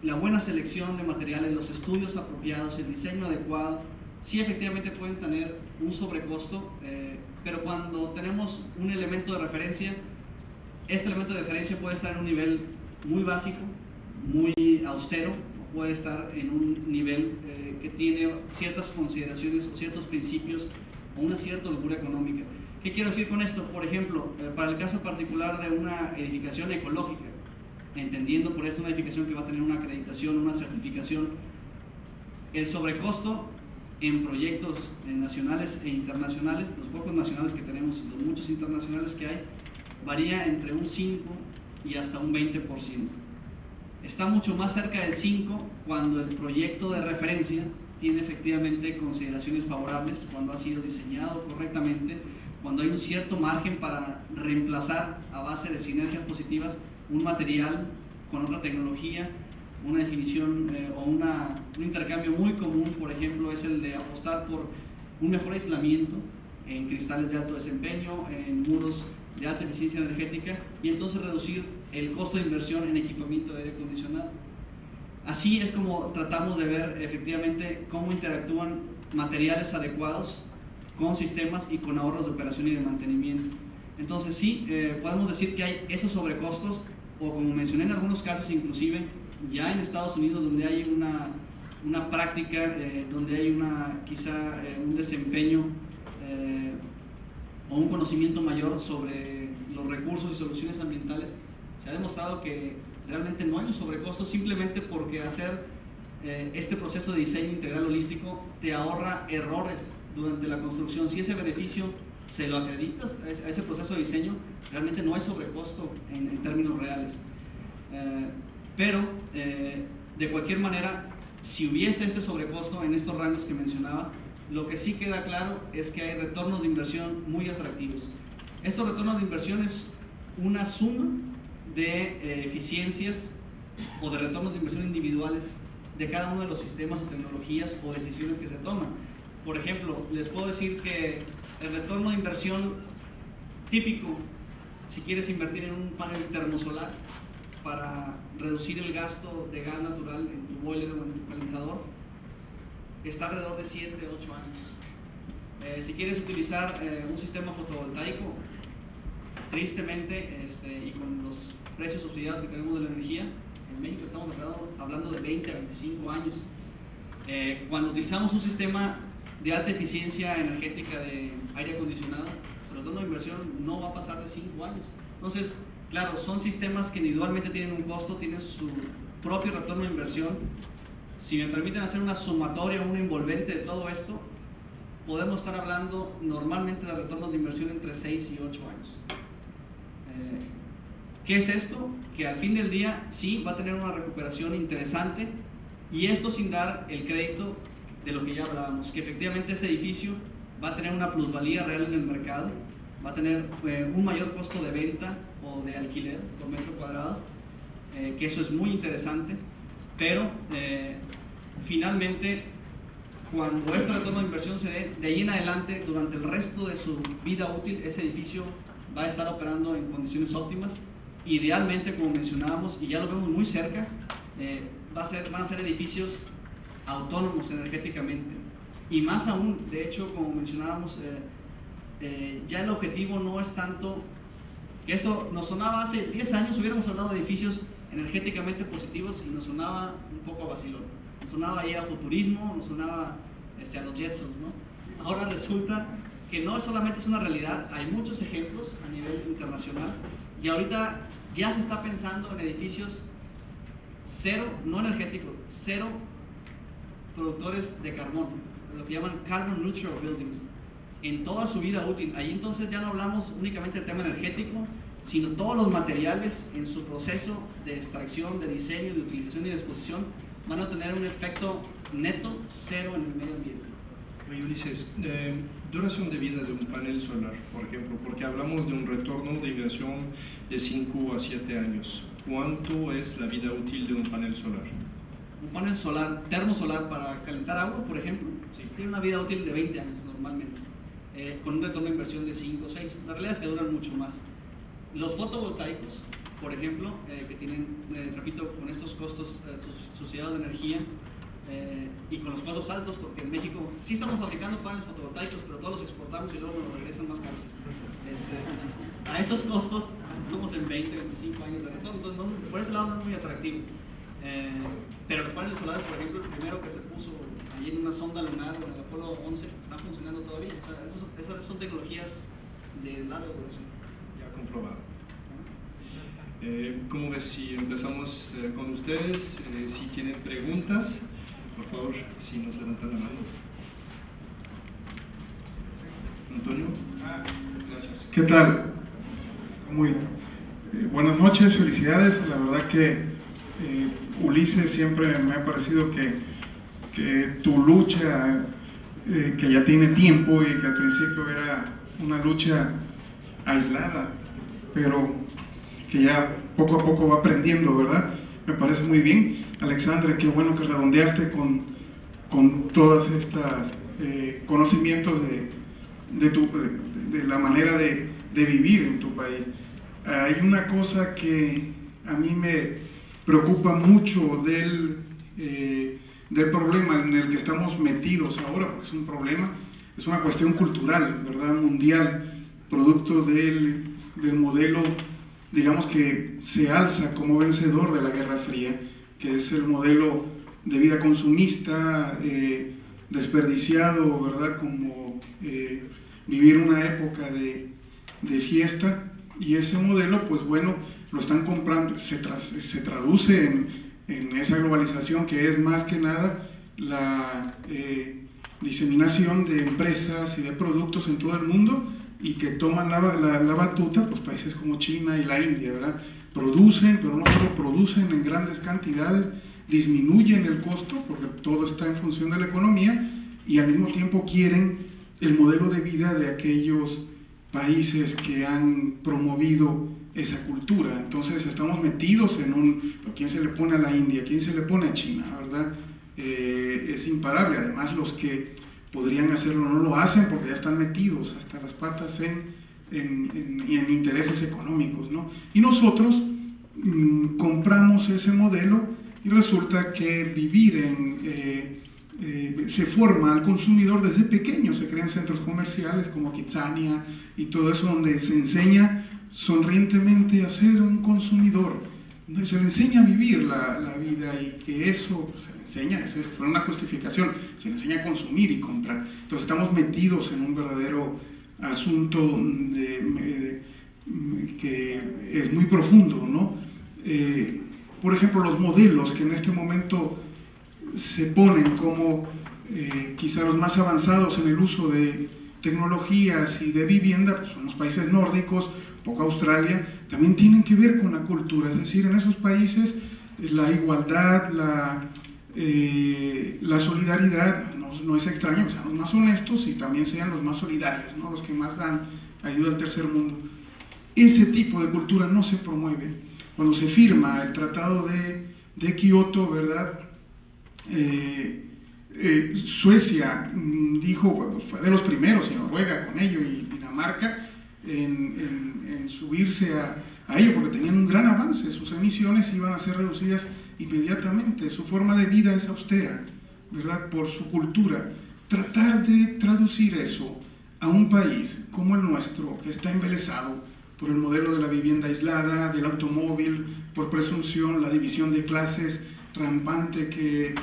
S4: la buena selección de materiales, los estudios apropiados, el diseño adecuado, sí efectivamente pueden tener un sobrecosto, pero cuando tenemos un elemento de referencia, este elemento de referencia puede estar en un nivel muy básico, muy austero, o puede estar en un nivel que tiene ciertas consideraciones o ciertos principios o una cierta holgura económica. ¿Qué quiero decir con esto? Por ejemplo, para el caso particular de una edificación ecológica, entendiendo por esto una edificación que va a tener una acreditación, una certificación, el sobrecosto en proyectos nacionales e internacionales, los pocos nacionales que tenemos y los muchos internacionales que hay, varía entre un 5 y hasta un 20%. Está mucho más cerca del 5 cuando el proyecto de referencia tiene efectivamente consideraciones favorables, cuando ha sido diseñado correctamente, cuando hay un cierto margen para reemplazar a base de sinergias positivas un material con otra tecnología, una definición o un intercambio muy común, por ejemplo, es el de apostar por un mejor aislamiento en cristales de alto desempeño, en muros de alta eficiencia energética, y entonces reducir el costo de inversión en equipamiento de aire acondicionado. Así es como tratamos de ver efectivamente cómo interactúan materiales adecuados con sistemas y con ahorros de operación y de mantenimiento. Entonces sí, podemos decir que hay esos sobrecostos, o como mencioné en algunos casos inclusive ya en Estados Unidos, donde hay una práctica, donde hay quizá un desempeño o un conocimiento mayor sobre los recursos y soluciones ambientales, se ha demostrado que realmente no hay un sobrecosto, simplemente porque hacer este proceso de diseño integral holístico te ahorra errores durante la construcción. Si ese beneficio se lo acreditas a ese proceso de diseño, realmente no hay sobrecosto en términos reales. Pero de cualquier manera, si hubiese este sobrecosto en estos rangos que mencionaba, lo que sí queda claro es que hay retornos de inversión muy atractivos. Estos retornos de inversión es una suma de eficiencias o de retornos de inversión individuales de cada uno de los sistemas o tecnologías o decisiones que se toman. Por ejemplo, les puedo decir que el retorno de inversión típico, si quieres invertir en un panel termosolar para reducir el gasto de gas natural en tu boiler o en tu calentador, está alrededor de 7 a 8 años. Si quieres utilizar un sistema fotovoltaico, tristemente, y con los precios subsidiados que tenemos de la energía, en México estamos hablando de 20 a 25 años. Cuando utilizamos un sistema de alta eficiencia energética de aire acondicionado, el retorno de inversión no va a pasar de 5 años. Entonces, claro, son sistemas que individualmente tienen un costo, tienen su propio retorno de inversión. Si me permiten hacer una sumatoria, una envolvente de todo esto, podemos estar hablando normalmente de retornos de inversión entre 6 y 8 años. ¿Qué es esto? Que al fin del día sí va a tener una recuperación interesante, y esto sin dar el crédito de lo que ya hablábamos, que efectivamente ese edificio va a tener una plusvalía real en el mercado, va a tener un mayor costo de venta o de alquiler por metro cuadrado, que eso es muy interesante, pero finalmente cuando este retorno de inversión se dé, de ahí en adelante, durante el resto de su vida útil, ese edificio va a estar operando en condiciones óptimas. Idealmente, como mencionábamos, y ya lo vemos muy cerca, van a ser edificios autónomos energéticamente. Y más aún, de hecho, como mencionábamos, ya el objetivo no es tanto, que esto nos sonaba hace 10 años, hubiéramos hablado de edificios energéticamente positivos y nos sonaba un poco a vacilón, nos sonaba ahí a futurismo, nos sonaba a los Jetsons, ¿no? Ahora resulta que no solamente es una realidad, hay muchos ejemplos a nivel internacional, y ahorita ya se está pensando en edificios cero, no energéticos, cero productores de carbón, lo que llaman carbon neutral buildings, en toda su vida útil. Ahí entonces ya no hablamos únicamente del tema energético, sino todos los materiales en su proceso de extracción, de diseño, de utilización y de disposición van a tener un efecto neto cero en el medio ambiente.
S5: Oye, Ulises, duración de vida de un panel solar, por ejemplo, porque hablamos de un retorno de inversión de 5 a 7 años. ¿Cuánto es la vida útil de un panel solar?
S4: Un panel solar, termosolar para calentar agua, por ejemplo, sí, tiene una vida útil de 20 años normalmente, con un retorno de inversión de 5 o 6. La realidad es que duran mucho más. Los fotovoltaicos, por ejemplo, que tienen, repito, con estos costos subsidiados de energía y con los costos altos, porque en México sí estamos fabricando paneles fotovoltaicos, pero todos los exportamos y luego nos regresan más caros. A esos costos estamos en 20, 25 años de retorno, entonces no, por ese lado no es muy atractivo. Pero los paneles solares, por ejemplo, el primero que se puso allí en una sonda lunar con el Apolo 11, está funcionando todavía. O sea, esas son tecnologías de larga duración.
S5: Ya comprobado. ¿Cómo ves si empezamos con ustedes? Si tienen preguntas, por favor, si nos levantan la mano. Antonio. Gracias.
S6: ¿Qué tal? Muy buenas noches, felicidades. La verdad que Ulises, siempre me ha parecido que tu lucha, que ya tiene tiempo y que al principio era una lucha aislada, pero que ya poco a poco va aprendiendo, ¿verdad? Me parece muy bien. Alexandre, qué bueno que redondeaste con todas estas conocimientos de la manera de vivir en tu país. Hay una cosa que a mí me preocupa mucho del problema en el que estamos metidos ahora, porque es un problema, es una cuestión cultural, ¿verdad? Mundial, producto del modelo, digamos, que se alza como vencedor de la Guerra Fría, que es el modelo de vida consumista, desperdiciado, ¿verdad? Como vivir una época de fiesta, y ese modelo, pues bueno, lo están comprando, se traduce en esa globalización que es más que nada la diseminación de empresas y de productos en todo el mundo, y que toman la batuta, pues países como China y la India, ¿verdad? Producen, pero no solo producen en grandes cantidades, disminuyen el costo, porque todo está en función de la economía, y al mismo tiempo quieren el modelo de vida de aquellos países que han promovido esa cultura. Entonces estamos metidos en un... ¿Quién se le pone a la India? ¿Quién se le pone a China? ¿Verdad? Es imparable. Además, los que podrían hacerlo no lo hacen porque ya están metidos hasta las patas en intereses económicos, ¿no? Y nosotros compramos ese modelo, y resulta que vivir se forma al consumidor desde pequeño. Se crean centros comerciales como Kitsania y todo eso, donde se enseña sonrientemente a ser un consumidor, se le enseña a vivir la vida, y que eso pues, se le enseña, esa fue una justificación, se le enseña a consumir y comprar. Entonces estamos metidos en un verdadero asunto que es muy profundo, ¿no? Por ejemplo, los modelos que en este momento se ponen como quizá los más avanzados en el uso de tecnologías y de vivienda, pues son los países nórdicos, poco Australia, también tienen que ver con la cultura. Es decir, en esos países la igualdad, la solidaridad no es extraño, que sean los más honestos y también sean los más solidarios, ¿no? Los que más dan ayuda al tercer mundo. Ese tipo de cultura no se promueve. Cuando se firma el Tratado de Kioto, ¿verdad? Suecia dijo, fue de los primeros, y Noruega con ello, y Dinamarca, en subirse a ello, porque tenían un gran avance. Sus emisiones iban a ser reducidas inmediatamente. Su forma de vida es austera, ¿verdad? Por su cultura. Tratar de traducir eso a un país como el nuestro, que está embelesado por el modelo de la vivienda aislada, del automóvil, por presunción, la división de clases rampante que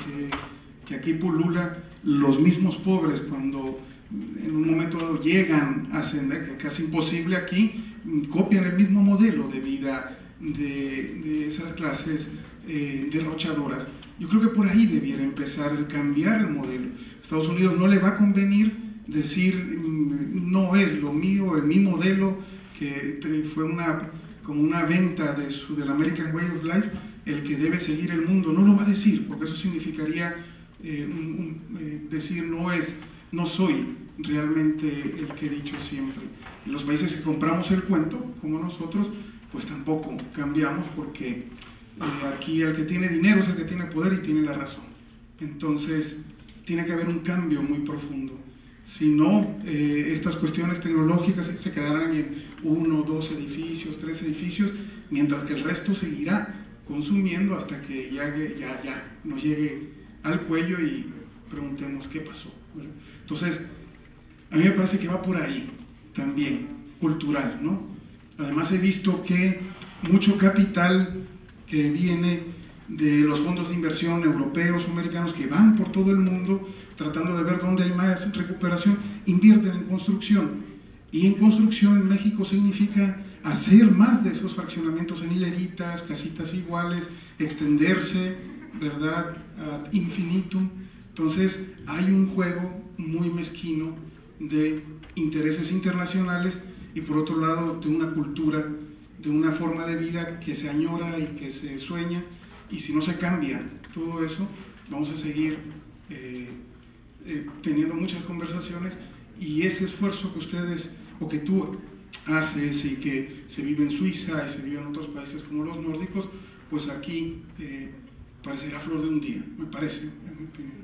S6: aquí pulula, los mismos pobres, cuando en un momento dado llegan a ascender, que es casi imposible aquí, copian el mismo modelo de vida de esas clases derrochadoras. Yo creo que por ahí debiera empezar el cambiar el modelo. A Estados Unidos no le va a convenir decir no es lo mío, mi modelo, que fue como una venta del American Way of Life, el que debe seguir el mundo. No lo va a decir, porque eso significaría decir no soy realmente el que he dicho siempre. Y los países que compramos el cuento, como nosotros, pues tampoco cambiamos, porque aquí el que tiene dinero es el que tiene poder y tiene la razón. Entonces tiene que haber un cambio muy profundo. Si no, estas cuestiones tecnológicas se quedarán en 1, 2 edificios, 3 edificios, mientras que el resto seguirá consumiendo hasta que ya nos llegue al cuello y preguntemos qué pasó, ¿verdad? Entonces, a mí me parece que va por ahí también, cultural, ¿no? Además he visto que mucho capital que viene de los fondos de inversión europeos o americanos, que van por todo el mundo tratando de ver dónde hay más recuperación, invierten en construcción. Y en construcción en México significa hacer más de esos fraccionamientos en hileritas, casitas iguales, extenderse, ¿verdad?, ad infinitum. Entonces hay un juego muy mezquino de intereses internacionales y por otro lado de una cultura, de una forma de vida que se añora y que se sueña, y si no se cambia todo eso, vamos a seguir teniendo muchas conversaciones, y ese esfuerzo que ustedes o que tú haces y que se vive en Suiza y se vive en otros países como los nórdicos, pues aquí parecerá flor de un día, me parece, en mi opinión.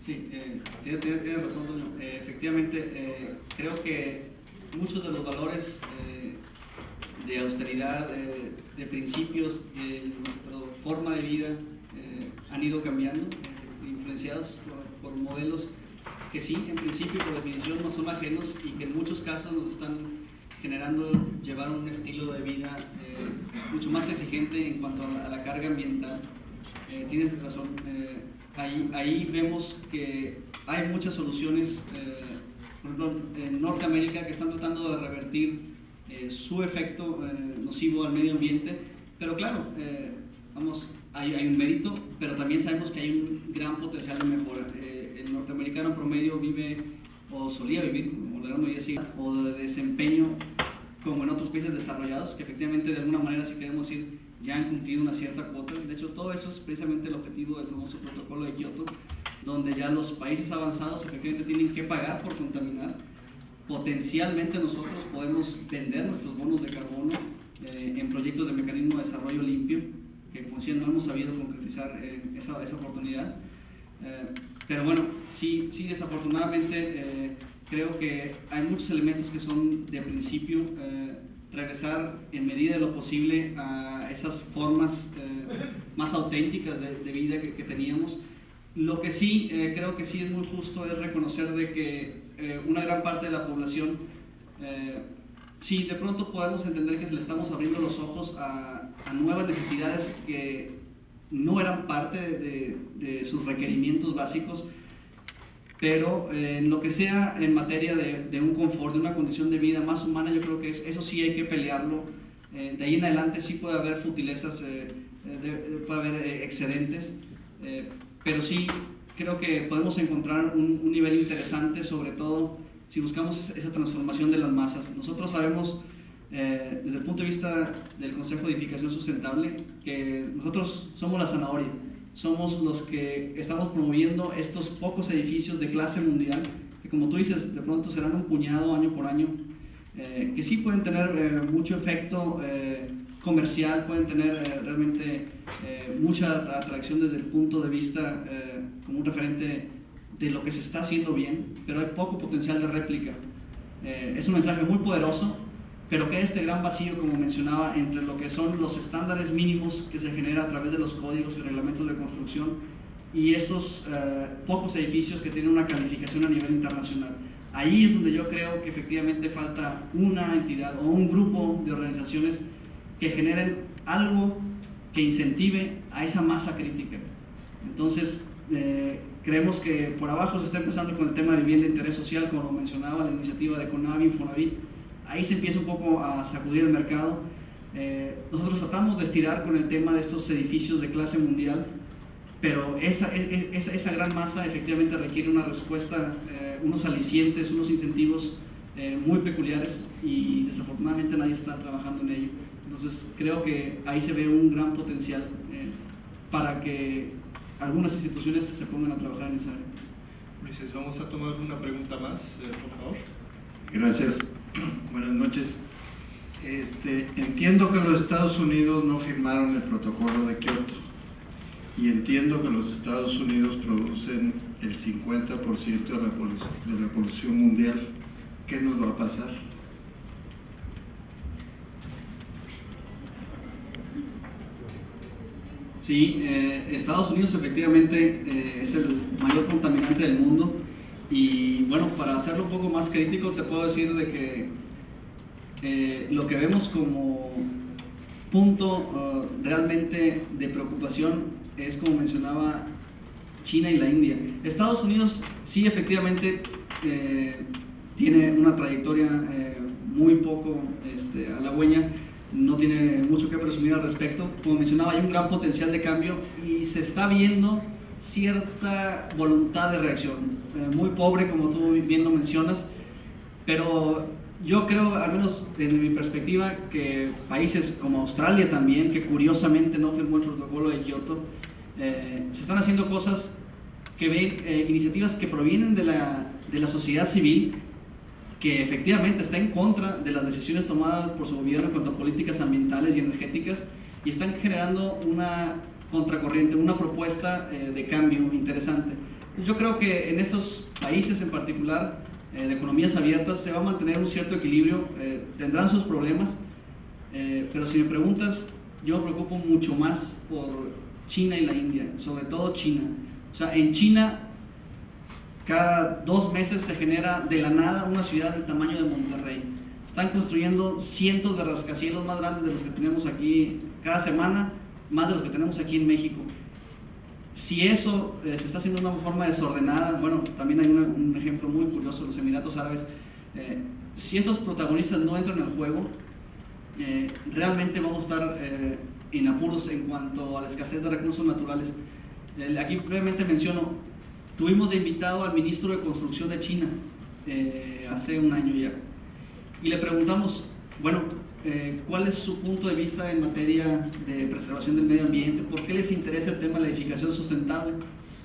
S4: Sí, tiene razón, Toño. Efectivamente, creo que muchos de los valores de austeridad, de principios, de nuestra forma de vida han ido cambiando, influenciados por modelos que sí, en principio, por definición, no son ajenos y que en muchos casos nos están generando llevar un estilo de vida mucho más exigente en cuanto a la carga ambiental. Tienes razón. Ahí vemos que hay muchas soluciones, por ejemplo, en Norteamérica, que están tratando de revertir su efecto nocivo al medio ambiente, pero claro, hay un mérito, pero también sabemos que hay un gran potencial de mejora. El norteamericano promedio vive, o solía vivir, como le damos así, o de desempeño como en otros países desarrollados, que efectivamente de alguna manera, si queremos ir, ya han cumplido una cierta cuota. De hecho, todo eso es precisamente el objetivo del famoso protocolo de Kioto, donde ya los países avanzados efectivamente tienen que pagar por contaminar. Potencialmente nosotros podemos vender nuestros bonos de carbono en proyectos de mecanismo de desarrollo limpio, que como decía, no hemos sabido concretizar esa oportunidad. Pero bueno, sí desafortunadamente creo que hay muchos elementos que son de principio regresar en medida de lo posible a esas formas más auténticas de vida que teníamos. Lo que sí creo que sí es muy justo es reconocer de que una gran parte de la población, sí, de pronto podemos entender que se le estamos abriendo los ojos a nuevas necesidades que no eran parte de sus requerimientos básicos, pero en lo que sea en materia de un confort, de una condición de vida más humana, yo creo que eso sí hay que pelearlo. De ahí en adelante sí puede haber futilezas, puede haber excedentes, pero sí creo que podemos encontrar un nivel interesante, sobre todo si buscamos esa transformación de las masas. Nosotros sabemos, desde el punto de vista del Consejo de Edificación Sustentable, que nosotros somos la zanahoria. Somos los que estamos promoviendo estos pocos edificios de clase mundial, que como tú dices, de pronto serán un puñado año por año, que sí pueden tener mucho efecto comercial, pueden tener realmente mucha atracción desde el punto de vista como un referente de lo que se está haciendo bien, pero hay poco potencial de réplica. Es un mensaje muy poderoso, pero queda este gran vacío, como mencionaba, entre lo que son los estándares mínimos que se generan a través de los códigos y reglamentos de construcción y estos pocos edificios que tienen una calificación a nivel internacional. Ahí es donde yo creo que efectivamente falta una entidad o un grupo de organizaciones que generen algo que incentive a esa masa crítica. Entonces, creemos que por abajo se está empezando con el tema de vivienda de interés social, como lo mencionaba la iniciativa de CONAVI, Infonavit. Ahí se empieza un poco a sacudir el mercado. Nosotros tratamos de estirar con el tema de estos edificios de clase mundial, pero esa gran masa efectivamente requiere una respuesta, unos alicientes, unos incentivos muy peculiares, y desafortunadamente nadie está trabajando en ello. Entonces creo que ahí se ve un gran potencial para que algunas instituciones se pongan a trabajar en esa área.
S5: Ulises, vamos a tomar una pregunta más, por favor.
S7: Gracias. Buenas noches. Entiendo que los Estados Unidos no firmaron el protocolo de Kioto, y entiendo que los Estados Unidos producen el 50% de la polución mundial. ¿Qué nos va a pasar?
S4: Sí, Estados Unidos efectivamente es el mayor contaminante del mundo, y bueno, para hacerlo un poco más crítico te puedo decir de que lo que vemos como punto realmente de preocupación es, como mencionaba, China y la India. Estados Unidos sí efectivamente tiene una trayectoria muy poco halagüeña, no tiene mucho que presumir al respecto. Como mencionaba, hay un gran potencial de cambio y se está viendo cierta voluntad de reacción, muy pobre como tú bien lo mencionas, pero yo creo, al menos desde mi perspectiva, que países como Australia también, que curiosamente no firmó el protocolo de Kioto, se están haciendo cosas que ven, iniciativas que provienen de la sociedad civil, que efectivamente está en contra de las decisiones tomadas por su gobierno en cuanto a políticas ambientales y energéticas, y están generando una contracorriente, una propuesta de cambio interesante. Yo creo que en esos países en particular, de economías abiertas, se va a mantener un cierto equilibrio, tendrán sus problemas, pero si me preguntas, yo me preocupo mucho más por China y la India, sobre todo China. O sea, en China, cada 2 meses se genera de la nada una ciudad del tamaño de Monterrey. Están construyendo cientos de rascacielos más grandes de los que tenemos aquí cada semana, más de los que tenemos aquí en México. Si eso se está haciendo de una forma desordenada, bueno, también hay un ejemplo muy curioso, los Emiratos Árabes. Si estos protagonistas no entran al juego, realmente vamos a estar en apuros en cuanto a la escasez de recursos naturales. Aquí brevemente menciono, tuvimos de invitado al ministro de Construcción de China hace un año ya, y le preguntamos, bueno, ¿cuál es su punto de vista en materia de preservación del medio ambiente? ¿Por qué les interesa el tema de la edificación sustentable?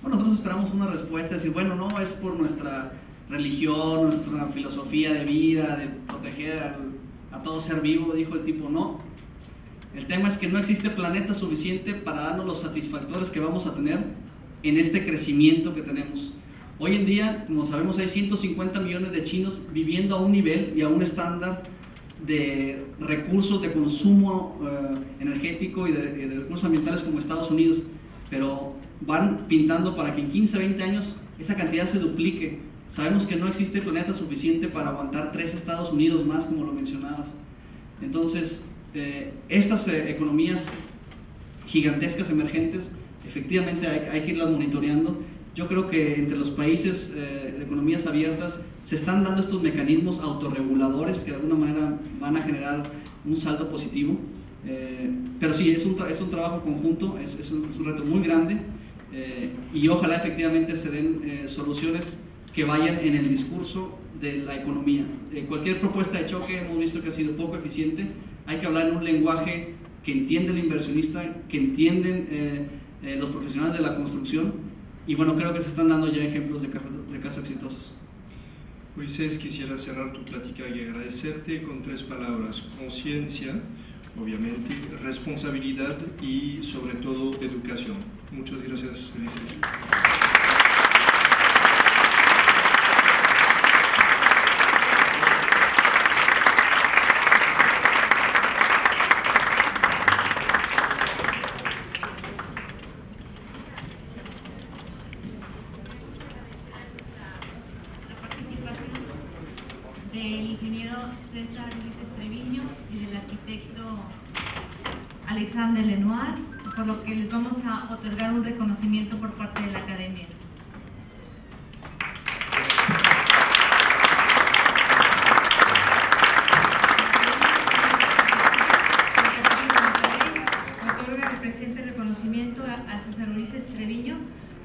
S4: Bueno, nosotros esperamos una respuesta, decir, bueno, no, es por nuestra religión, nuestra filosofía de vida, de proteger a todo ser vivo. Dijo el tipo, no. El tema es que no existe planeta suficiente para darnos los satisfactores que vamos a tener en este crecimiento que tenemos. Hoy en día, como sabemos, hay 150 millones de chinos viviendo a un nivel y a un estándar de recursos de consumo energético y de recursos ambientales como Estados Unidos, pero van pintando para que en 15, 20 años esa cantidad se duplique. Sabemos que no existe planeta suficiente para aguantar 3 Estados Unidos más, como lo mencionabas. Entonces, estas economías gigantescas emergentes, efectivamente hay que irlas monitoreando. Yo creo que entre los países de economías abiertas se están dando estos mecanismos autorreguladores que de alguna manera van a generar un saldo positivo, pero sí, es un trabajo conjunto, es un reto muy grande, y ojalá efectivamente se den soluciones que vayan en el discurso de la economía. Cualquier propuesta de choque hemos visto que ha sido poco eficiente. Hay que hablar en un lenguaje que entiende el inversionista, que entienden los profesionales de la construcción, y bueno, creo que se están dando ya ejemplos de casos exitosos.
S5: Moisés, quisiera cerrar tu plática y agradecerte con 3 palabras: conciencia, obviamente, responsabilidad y sobre todo educación. Muchas gracias, Ulises.
S2: Del ingeniero César Luis Estreviño y del arquitecto Alexander Lenoir, por lo que les vamos a otorgar un reconocimiento por parte de la Academia.
S8: a César Ulises Treviño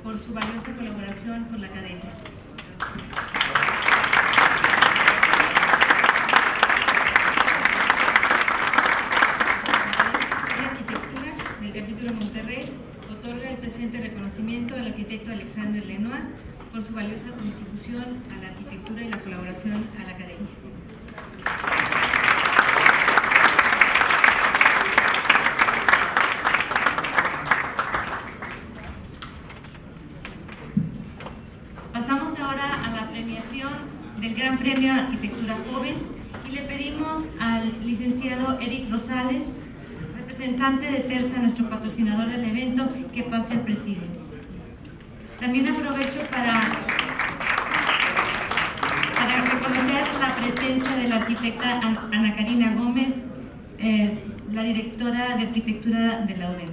S8: por su valiosa colaboración con la Academia. La Arquitectura del Capítulo Monterrey otorga el presente reconocimiento al arquitecto Alexander Lenoir por su valiosa contribución a la arquitectura y la colaboración a la Academia.
S2: Pasamos ahora a la premiación del Gran Premio de Arquitectura Joven y le pedimos al licenciado Eric Rosales, representante de Tersa, nuestro patrocinador del evento, que pase al presidio. También aprovecho para reconocer la presencia de la arquitecta Ana Karina Gómez, la directora de arquitectura de la UDEM.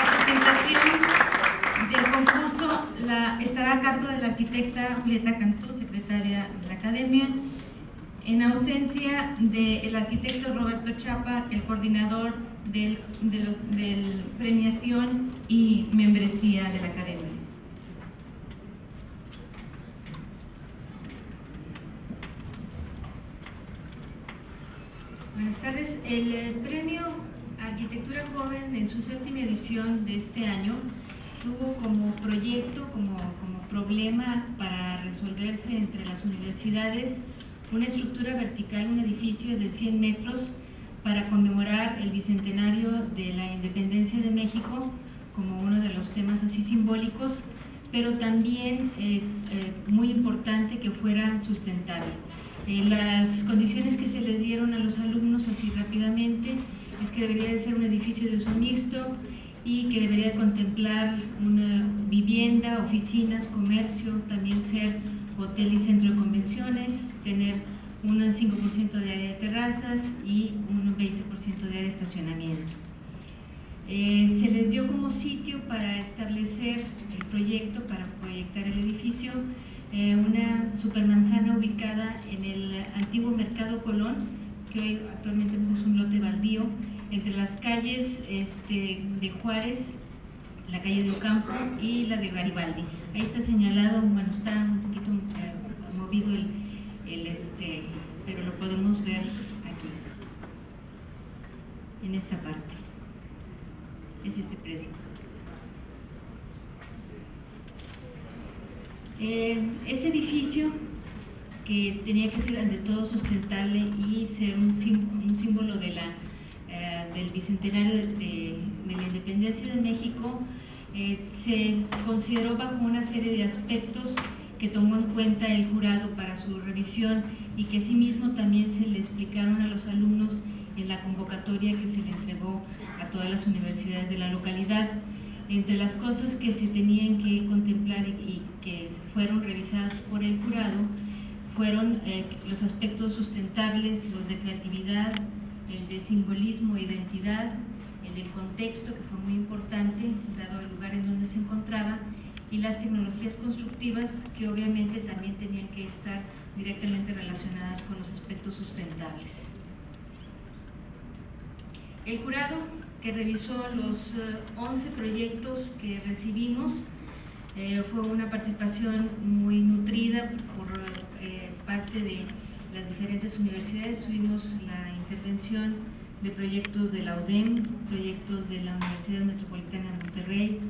S2: La presentación del concurso estará a cargo de la arquitecta Julieta Cantú, secretaria de la Academia, en ausencia del arquitecto Roberto Chapa, el coordinador del premiación y membresía de la Academia.
S8: Buenas tardes. El premio Arquitectura Joven en su 7ª edición de este año tuvo como proyecto, como problema para resolverse entre las universidades, una estructura vertical, un edificio de 100 metros para conmemorar el bicentenario de la independencia de México como uno de los temas así simbólicos, pero también muy importante que fuera sustentable. Las condiciones que se les dieron a los alumnos así rápidamente es que debería de ser un edificio de uso mixto y que debería contemplar una vivienda, oficinas, comercio, también ser hotel y centro de convenciones, tener un 5% de área de terrazas y un 20% de área de estacionamiento. Se les dio como sitio para establecer el proyecto, para proyectar el edificio, una supermanzana ubicada en el antiguo Mercado Colón, que hoy actualmente es un lote baldío, entre las calles de Juárez, la calle de Ocampo y la de Garibaldi. Ahí está señalado, bueno, está un poquito movido pero lo podemos ver aquí, en esta parte. Es este predio. Este edificio, que tenía que ser ante todo sustentable y ser un símbolo de del bicentenario de la independencia de México, se consideró bajo una serie de aspectos que tomó en cuenta el jurado para su revisión y que asimismo también se le explicaron a los alumnos en la convocatoria que se le entregó a todas las universidades de la localidad. Entre las cosas que se tenían que contemplar y que fueron revisadas por el jurado fueron los aspectos sustentables, los de creatividad, el de simbolismo e identidad, el del contexto, que fue muy importante, dado el lugar en donde se encontraba, y las tecnologías constructivas, que obviamente también tenían que estar directamente relacionadas con los aspectos sustentables. El jurado, que revisó los 11 proyectos que recibimos, fue una participación muy nutrida por parte de las diferentes universidades. Tuvimos la intervención de proyectos de la UDEM, proyectos de la Universidad Metropolitana de Monterrey,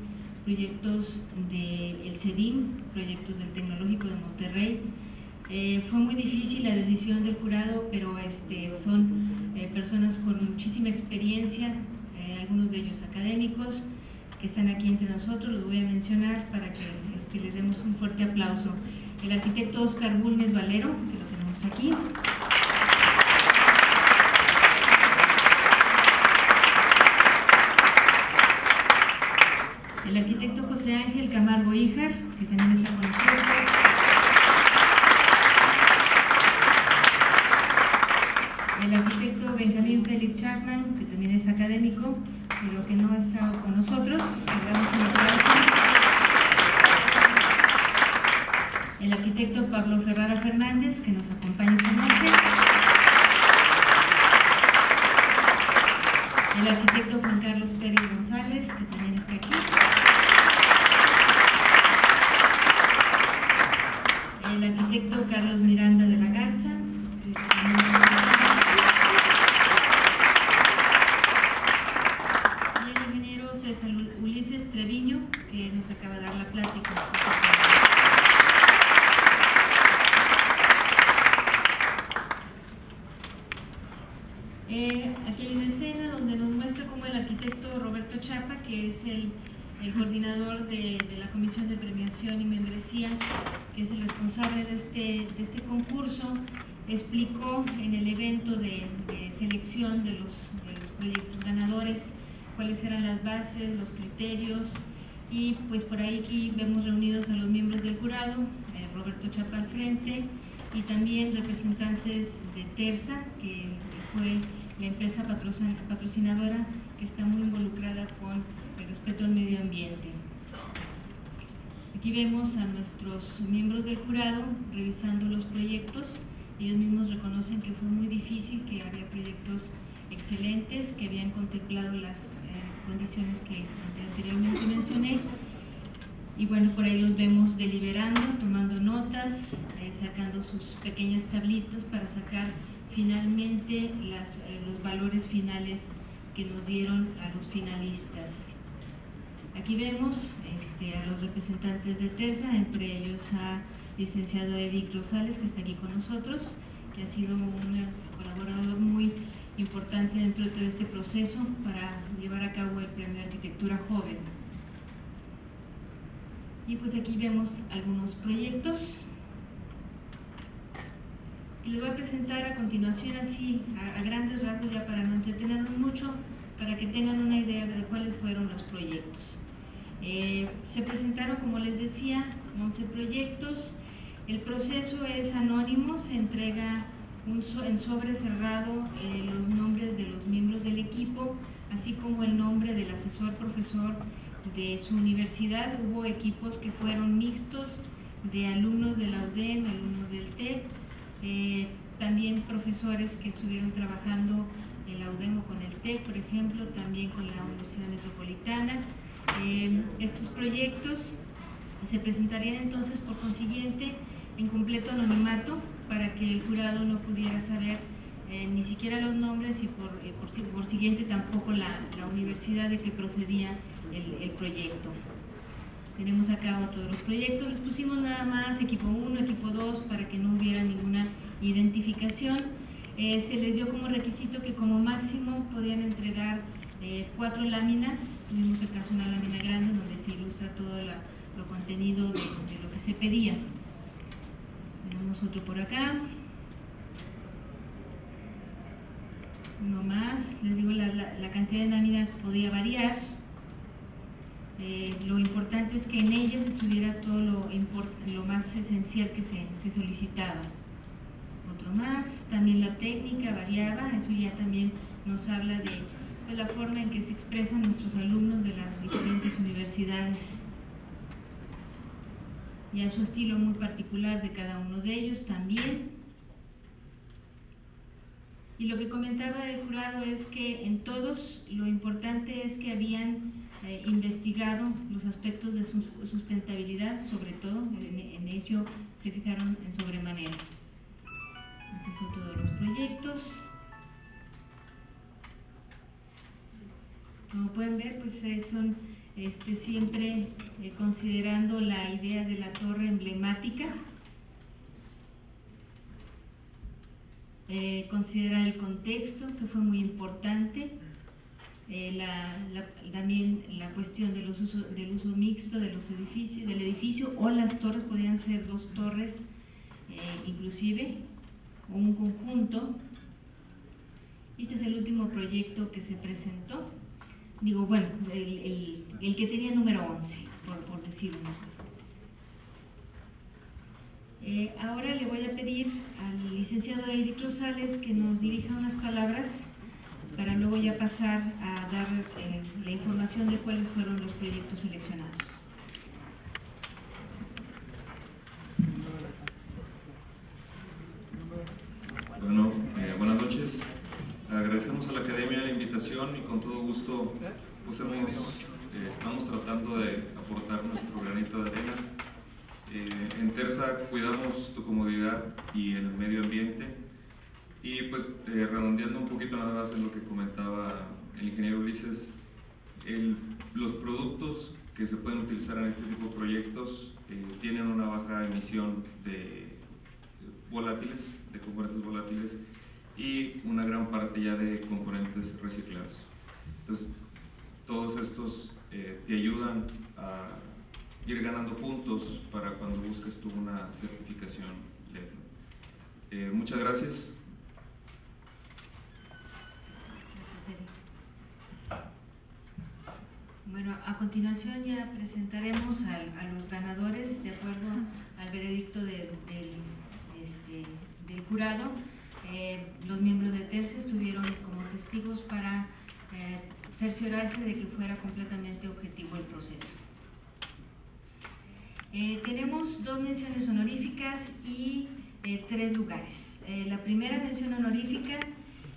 S8: proyectos del CEDIM, proyectos del Tecnológico de Monterrey. Fue muy difícil la decisión del jurado, pero son personas con muchísima experiencia, algunos de ellos académicos, que están aquí entre nosotros. Los voy a mencionar para que les demos un fuerte aplauso. El arquitecto Oscar Bulnes Valero, que lo tenemos aquí. El arquitecto José Ángel Camargo Híjar, que también está con nosotros. El arquitecto Benjamín Félix Chapman, que también es académico, pero que no ha estado con nosotros. Le damos un aplauso. El arquitecto Pablo Ferrara Fernández, que nos acompaña esta noche. el arquitecto Juan Carlos Pérez González, que también está aquí, el arquitecto Carlos Miranda de la Garza, que también está aquí, y el ingeniero César Ulises Treviño, que nos acaba de dar la plática. Aquí hay una escena donde nos muestra cómo el arquitecto Roberto Chapa, que es el coordinador de la Comisión de Premiación y Membresía, que es el responsable de este concurso, explicó en el evento de selección de los proyectos ganadores cuáles eran las bases, los criterios, y pues por ahí aquí vemos reunidos a los miembros del jurado, Roberto Chapa al frente, y también representantes de Tersa, que fue la empresa patrocinadora que está muy involucrada con el respeto al medio ambiente. Aquí vemos a nuestros miembros del jurado revisando los proyectos. Ellos mismos reconocen que fue muy difícil, que había proyectos excelentes, que habían contemplado las condiciones que anteriormente mencioné. Y bueno, por ahí los vemos deliberando, tomando notas, sacando sus pequeñas tablitas para sacar finalmente los valores finales que nos dieron a los finalistas. Aquí vemos a los representantes de Tersa, entre ellos a licenciado Eric Rosales, que está aquí con nosotros, que ha sido un colaborador muy importante dentro de todo este proceso para llevar a cabo el Premio Arquitectura Joven. Y pues aquí vemos algunos proyectos. Y les voy a presentar a continuación así, a grandes rasgos, ya para no entretenernos mucho, para que tengan una idea de cuáles fueron los proyectos. Se presentaron, como les decía, 11 proyectos. El proceso es anónimo, se entrega en sobre cerrado los nombres de los miembros del equipo, así como el nombre del asesor profesor de su universidad. Hubo equipos que fueron mixtos, de alumnos de la UDEM, alumnos del TEC, también profesores que estuvieron trabajando en la UDEM o con el TEC, por ejemplo, también con la Universidad Metropolitana. Estos proyectos se presentarían entonces, por consiguiente, en completo anonimato, para que el jurado no pudiera saber ni siquiera los nombres y por siguiente tampoco la universidad de que procedía el proyecto. Tenemos acá otro de los proyectos, les pusimos nada más equipo 1, equipo 2 para que no hubiera ninguna identificación. Se les dio como requisito que como máximo podían entregar 4 láminas. Tuvimos el caso de una lámina grande donde se ilustra todo lo contenido de lo que se pedía. Tenemos otro por acá. Uno más, les digo, la cantidad de láminas podía variar. Lo importante es que en ellas estuviera todo lo más esencial que se solicitaba. Otro más, también la técnica variaba, eso ya también nos habla de la forma en que se expresan nuestros alumnos de las diferentes universidades, y a su estilo muy particular de cada uno de ellos también. Y lo que comentaba el jurado es que en todos lo importante es que habían investigado los aspectos de su sustentabilidad, sobre todo, en ello se fijaron en sobremanera. Este es otro de los proyectos. Como pueden ver, pues son siempre considerando la idea de la torre emblemática, considerar el contexto, que fue muy importante, también la cuestión del uso mixto de los edificios, del edificio, o las torres, podían ser 2 torres inclusive, o un conjunto. Este es el último proyecto que se presentó. Digo, bueno, el que tenía número 11, por decir una cosa. Ahora le voy a pedir al licenciado Eric Rosales que nos dirija unas palabras para luego ya pasar a dar la información de cuáles fueron los proyectos seleccionados.
S9: Bueno, buenas noches. Agradecemos a la Academia la invitación y con todo gusto pues estamos tratando de aportar nuestro granito de arena. En Tersa cuidamos tu comodidad y el medio ambiente, y pues redondeando un poquito nada más en lo que comentaba el ingeniero Ulises, los productos que se pueden utilizar en este tipo de proyectos tienen una baja emisión de volátiles, de componentes volátiles, y una gran parte ya de componentes reciclados. Entonces, todos estos te ayudan a ir ganando puntos para cuando busques tú una certificación LEED. Muchas gracias.
S8: Bueno, a continuación ya presentaremos a los ganadores de acuerdo al veredicto del jurado. Los miembros de Tersa estuvieron como testigos para cerciorarse de que fuera completamente objetivo el proceso. Tenemos 2 menciones honoríficas y 3 lugares. La primera mención honorífica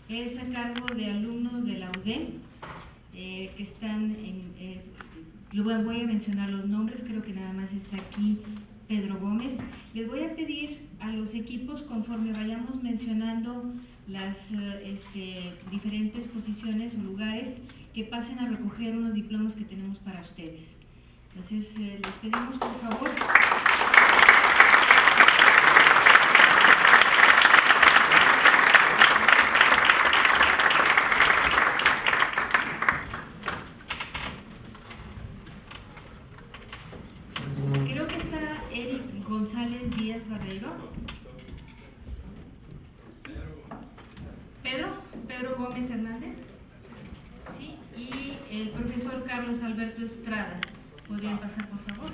S8: es a cargo de alumnos de la UDEM que están voy a mencionar los nombres, creo que nada más está aquí Pedro Gómez. Les voy a pedir a los equipos, conforme vayamos mencionando las diferentes posiciones o lugares, que pasen a recoger unos diplomas que tenemos para ustedes. Entonces, les pedimos por favor. Creo que está Eric González Díaz Barreiro. Pedro Gómez Hernández. Sí, y el profesor Carlos Alberto Estrada. ¿Podrían pasar, por favor?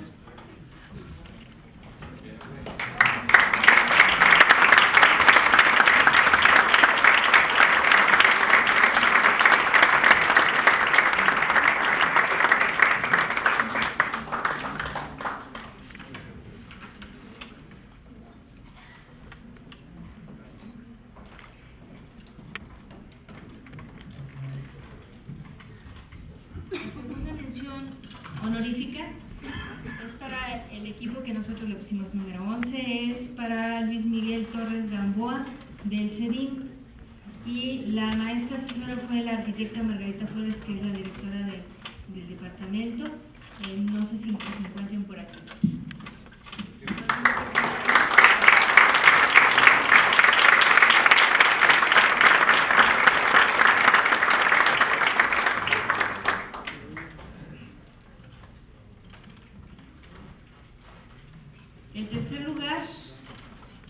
S8: La segunda mención honorífica es para el equipo que nosotros le pusimos número 11, es para Luis Miguel Torres Gamboa del CEDIM, y la maestra asesora fue la arquitecta Margarita Flores, que es la directora del departamento. No sé si se encuentran por aquí. El tercer lugar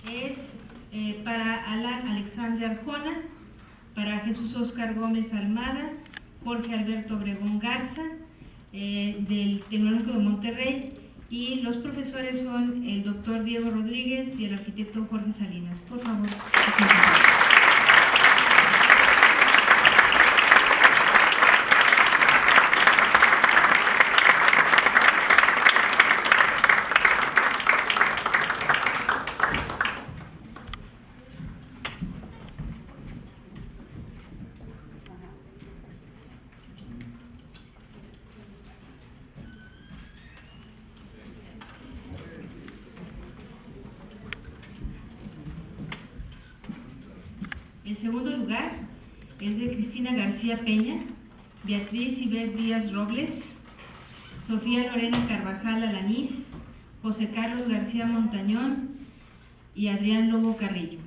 S8: es para Alan Alexander Arjona, para Jesús Óscar Gómez Almada, Jorge Alberto Obregón Garza, del Tecnológico de Monterrey, y los profesores son el doctor Diego Rodríguez y el arquitecto Jorge Salinas. Por favor. El segundo lugar es de Cristina García Peña, Beatriz Ibet Díaz Robles, Sofía Lorena Carvajal Alanís, José Carlos García Montañón y Adrián Lobo Carrillo.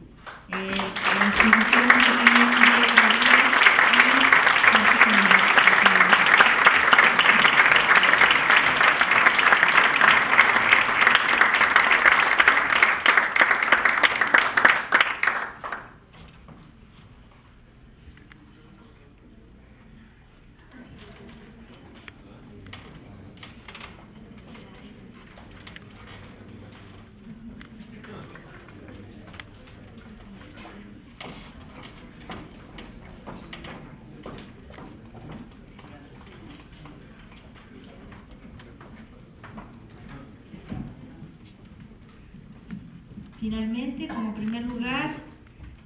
S8: Finalmente, como primer lugar,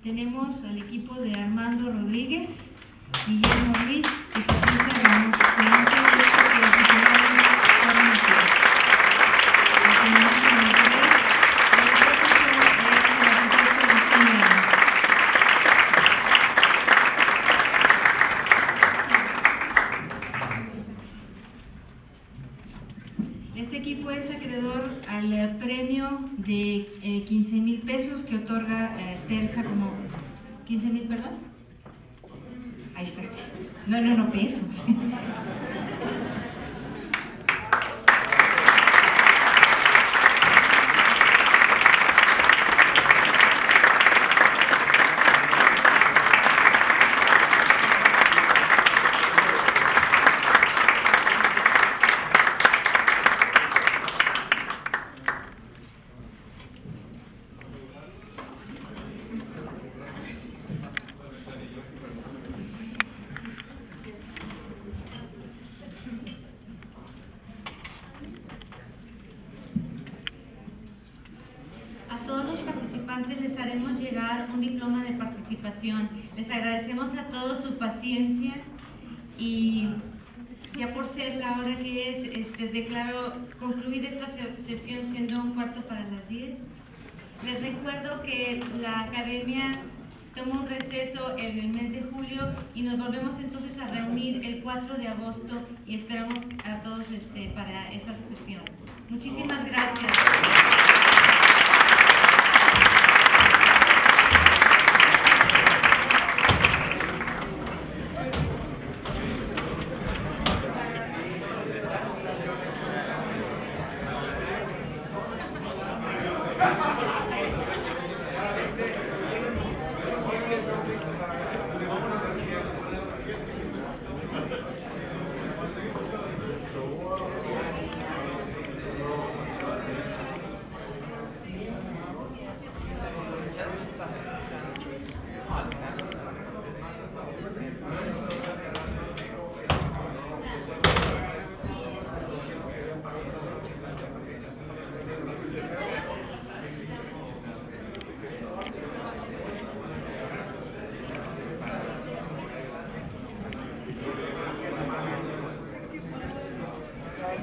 S8: tenemos al equipo de Armando Rodríguez Guillermo Ruiz y Patricia Ramos, con un proyecto que es titulado Forma Natural. La comunidad de Monterrey, el profesor es el arquitecto Agustín Milano. Este equipo es acreedor al premio de 15,000 pesos que otorga Terza como... ¿15,000, perdón? Ahí está. No, pesos.
S2: Les haremos llegar un diploma de participación. Les agradecemos a todos su paciencia y ya por ser la hora que es, declaro concluida esta sesión siendo 9:45. Les recuerdo que la Academia toma un receso en el mes de julio y nos volvemos entonces a reunir el 4 de agosto y esperamos a todos para esa sesión. Muchísimas gracias.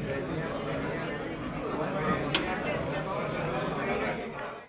S1: Thank you.